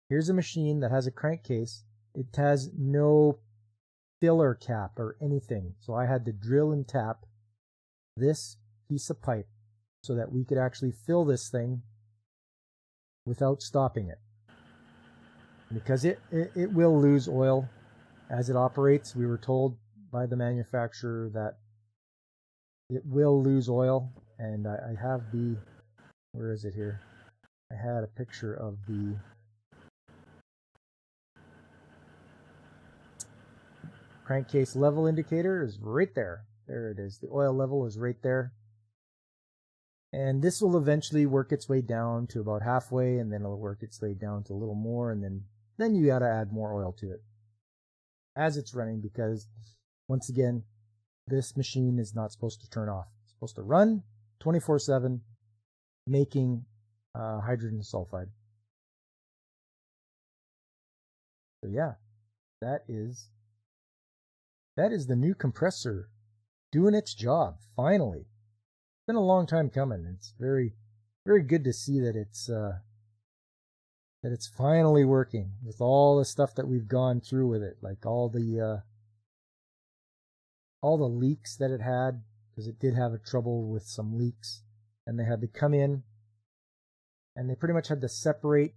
Here's a machine that has a crankcase. It has no filler cap or anything. So I had to drill and tap this piece of pipe so that we could actually fill this thing without stopping it. Because it will lose oil as it operates. We were told by the manufacturer that it will lose oil, and I have the, where is it here? I had a picture of the crankcase level indicator is right there. There it is. The oil level is right there. And this will eventually work its way down to about halfway, and then it'll work its way down to a little more, and then you got to add more oil to it as it's running, because once again, this machine is not supposed to turn off. It's supposed to run 24/7 making hydrogen sulfide. So yeah, that is the new compressor doing its job finally. It's been a long time coming. It's very, very good to see that it's finally working with all the stuff that we've gone through with it, like all the leaks that it had, because it did have a trouble with some leaks, and they had to come in and they pretty much had to separate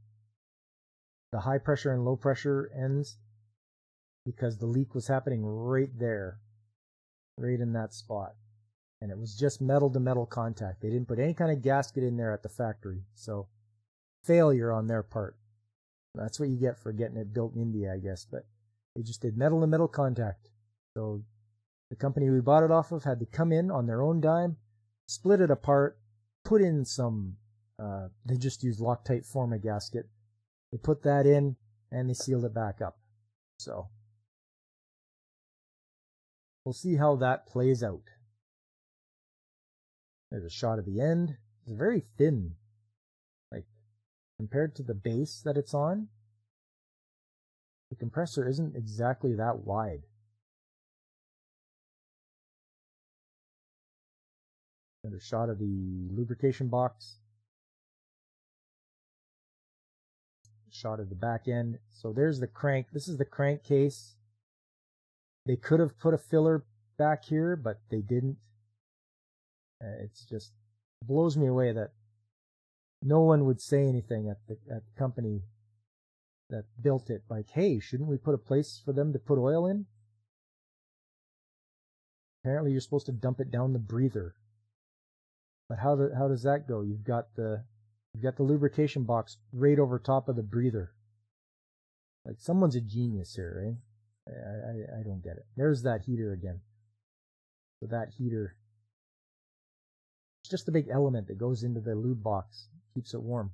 the high pressure and low pressure ends because the leak was happening right there, right in that spot. And it was just metal to metal contact. They didn't put any kind of gasket in there at the factory. So failure on their part. That's what you get for getting it built in India, I guess. But they just did metal to metal contact. So the company we bought it off of had to come in on their own dime, split it apart, put in some, they just used Loctite Forma gasket. They put that in and they sealed it back up. So we'll see how that plays out. There's a shot of the end. It's very thin. Like, compared to the base that it's on, the compressor isn't exactly that wide. Another shot of the lubrication box. Shot of the back end. So there's the crank. This is the crankcase. They could have put a filler back here, but they didn't. It's just blows me away that no one would say anything at the company that built it, like, hey, shouldn't we put a place for them to put oil in? Apparently you're supposed to dump it down the breather. But how does that go? You've got the lubrication box right over top of the breather. Like, someone's a genius here, right? I don't get it. There's that heater again. So that heater, it's just a big element that goes into the lube box, keeps it warm.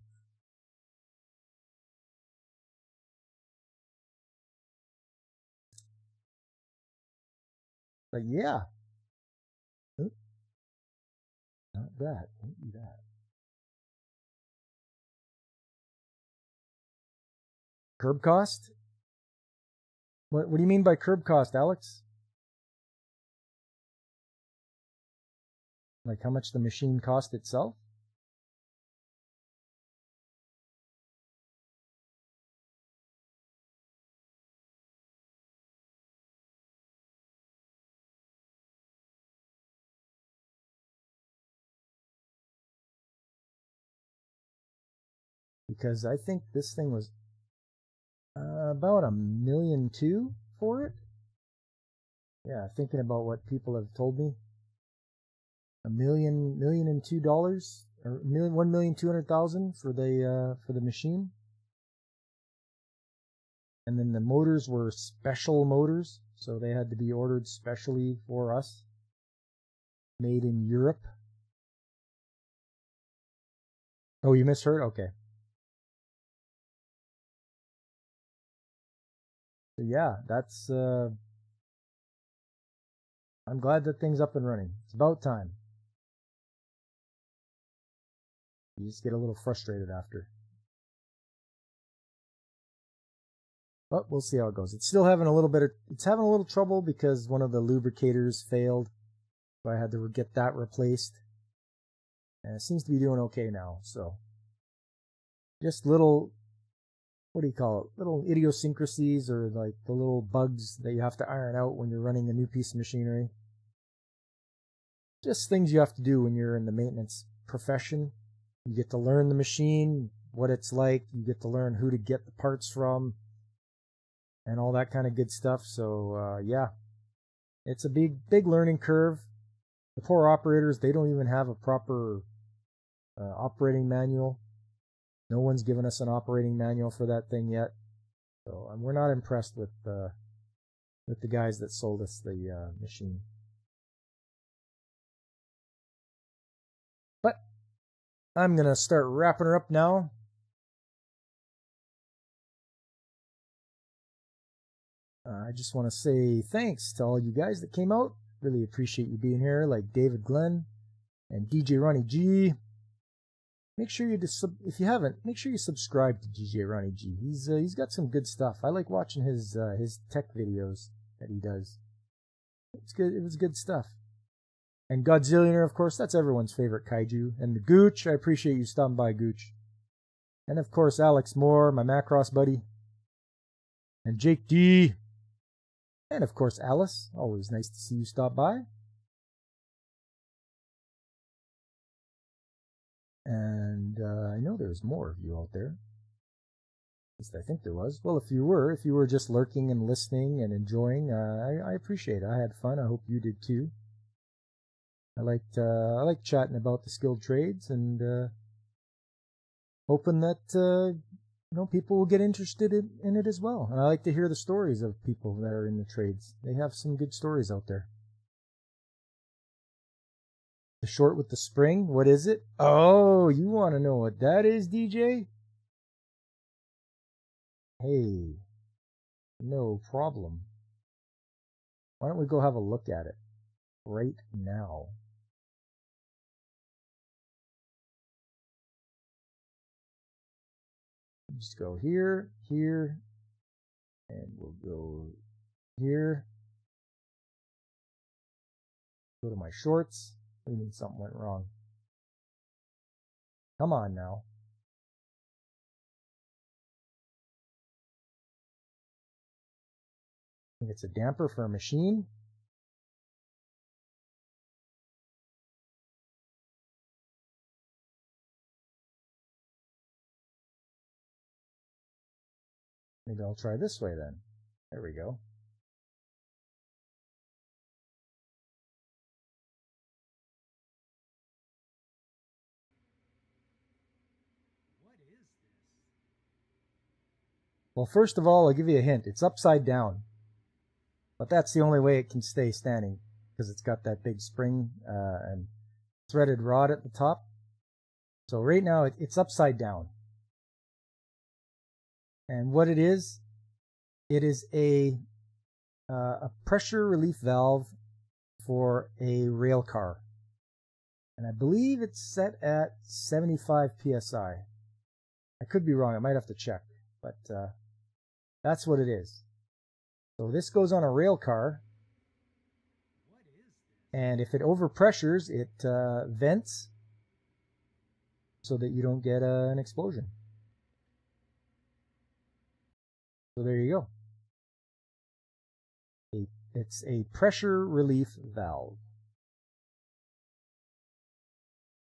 But yeah. Oop. Not that. Don't do that. Curb cost? What do you mean by curb cost, Alex? Like how much the machine cost itself? Because I think this thing was about $1.2 million for it. Yeah, thinking about what people have told me, $1,200,000 or $1,200,000 for the machine. And then the motors were special motors, so they had to be ordered specially for us, made in Europe. Oh, you misheard? Okay. So yeah, that's I'm glad that thing's up and running. It's about time. You just get a little frustrated after. But we'll see how it goes. It's still having a little trouble because one of the lubricators failed. So I had to get that replaced. And it seems to be doing okay now. So just little, what do you call it? Little idiosyncrasies, or like the little bugs that you have to iron out when you're running a new piece of machinery. Just things you have to do when you're in the maintenance profession. You get to learn the machine, what it's like. You get to learn who to get the parts from, and all that kind of good stuff. So yeah, it's a big learning curve. The poor operators, they don't even have a proper operating manual. No one's given us an operating manual for that thing yet. So we're not impressed with the guys that sold us the machine. But I'm going to start wrapping her up now. I just want to say thanks to all you guys that came out. Really appreciate you being here, like David Glenn and DJ Ronnie G. Make sure if you haven't, make sure you subscribe to DJ Ronnie G. He's got some good stuff. I like watching his tech videos that he does. It's good. It was good stuff. And Godzillionaire, of course, that's everyone's favorite kaiju. And the Gooch, I appreciate you stopping by, Gooch. And of course, Alex Moore, my Macross buddy. And Jake D. And of course, Alice. Always nice to see you stop by. And I know there's more of you out there. At least I think there was. Well, if you were just lurking and listening and enjoying, I appreciate it. I had fun. I hope you did too. I like chatting about the skilled trades, and hoping that people will get interested in it as well. And I like to hear the stories of people that are in the trades. They have some good stories out there. The short with the spring, what is it? Oh, you want to know what that is, DJ? Hey, no problem. Why don't we go have a look at it right now? Just go here, here, and we'll go here. Go to my shorts. What do you mean something went wrong? Come on now. I think it's a damper for a machine. Maybe I'll try this way then. There we go. Well, first of all, I'll give you a hint. It's upside down. But that's the only way it can stay standing, because it's got that big spring and threaded rod at the top. So right now it's upside down. And what it is a pressure relief valve for a rail car. And I believe it's set at 75 psi. I could be wrong. I might have to check. But that's what it is. So this goes on a rail car. And if it overpressures, it vents so that you don't get an explosion. So there you go. It's a pressure relief valve.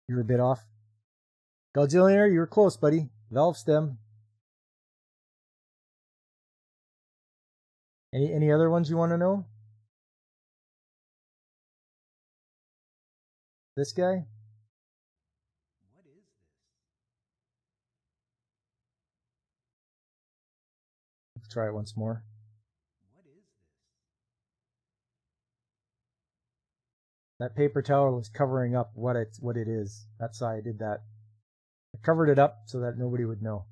You're a bit off. Godzillionaire, you were close, buddy. Valve stem. Any other ones you want to know? This guy? What is this? Let's try it once more. What is this? That paper towel was covering up what it is. That's why I did that. I covered it up so that nobody would know.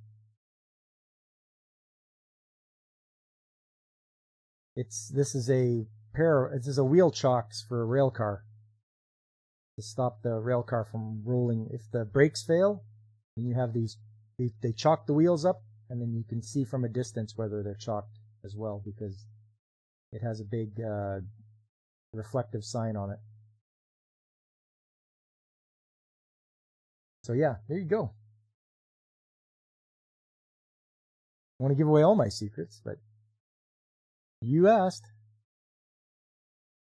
This is a wheel chocks for a rail car to stop the rail car from rolling. If the brakes fail, then you have these. They chock the wheels up, and then you can see from a distance whether they're chocked as well, because it has a big reflective sign on it. So yeah, there you go. I want to give away all my secrets, but you asked.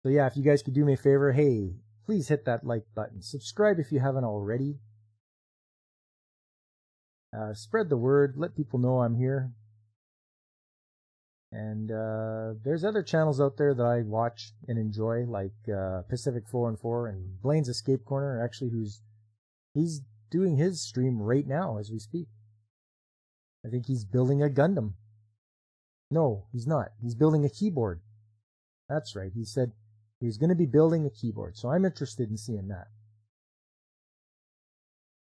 So yeah, if you guys could do me a favor, hey, please hit that like button. Subscribe if you haven't already. Spread the word. Let people know I'm here. And there's other channels out there that I watch and enjoy, like Pacific 414 and Blaine's Escape Corner, actually, he's doing his stream right now as we speak. I think he's building a Gundam. No, he's not. He's building a keyboard. That's right. He said he's going to be building a keyboard. So I'm interested in seeing that.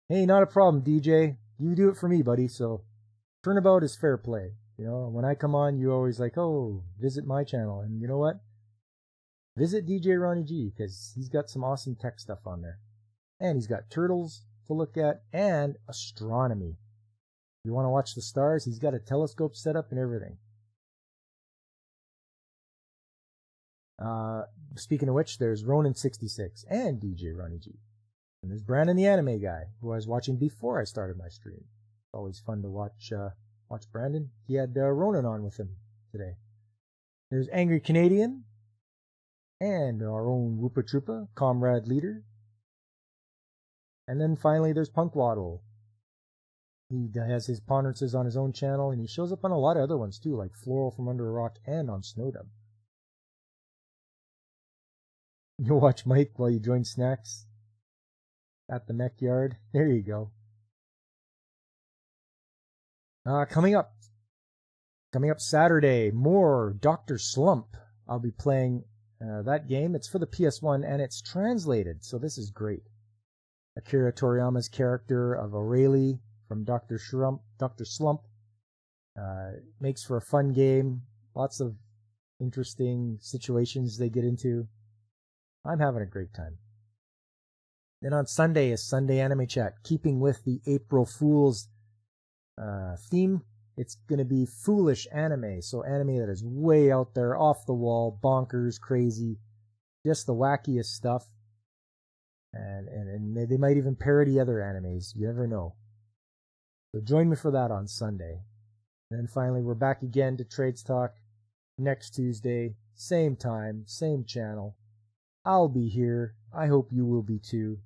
Hey, not a problem, DJ. You do it for me, buddy. So turnabout is fair play. You know, when I come on, you always like, oh, visit my channel. And you know what? Visit DJ Ronnie G, because he's got some awesome tech stuff on there. And he's got turtles to look at and astronomy. If you want to watch the stars, he's got a telescope set up and everything. Speaking of which, there's Ronin66 and DJ Ronnie G. And there's Brandon the Anime Guy, who I was watching before I started my stream. It's always fun to watch Brandon. He had Ronin on with him today. There's Angry Canadian and our own Woopa Troopa, Comrade Leader. And then finally there's Punk Waddle. He has his ponderances on his own channel, and he shows up on a lot of other ones too, like Floral from Under a Rock and on Snowdub. You'll watch Mike while you join Snacks at the Mech Yard. There you go. Coming up Saturday, more Dr. Slump. I'll be playing that game. It's for the PS1 and it's translated, so this is great. Akira Toriyama's character of O'Reilly from Dr. Slump makes for a fun game. Lots of interesting situations they get into. I'm having a great time. Then on Sunday is Sunday Anime Chat, keeping with the April Fool's theme. It's going to be foolish anime, so anime that is way out there, off the wall, bonkers, crazy, just the wackiest stuff. And they might even parody other animes. You never know. So join me for that on Sunday. And then finally, we're back again to Trades Talk next Tuesday, same time, same channel. I'll be here. I hope you will be too.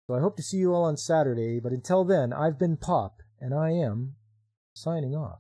So I hope to see you all on Saturday, but until then, I've been Pop, and I am signing off.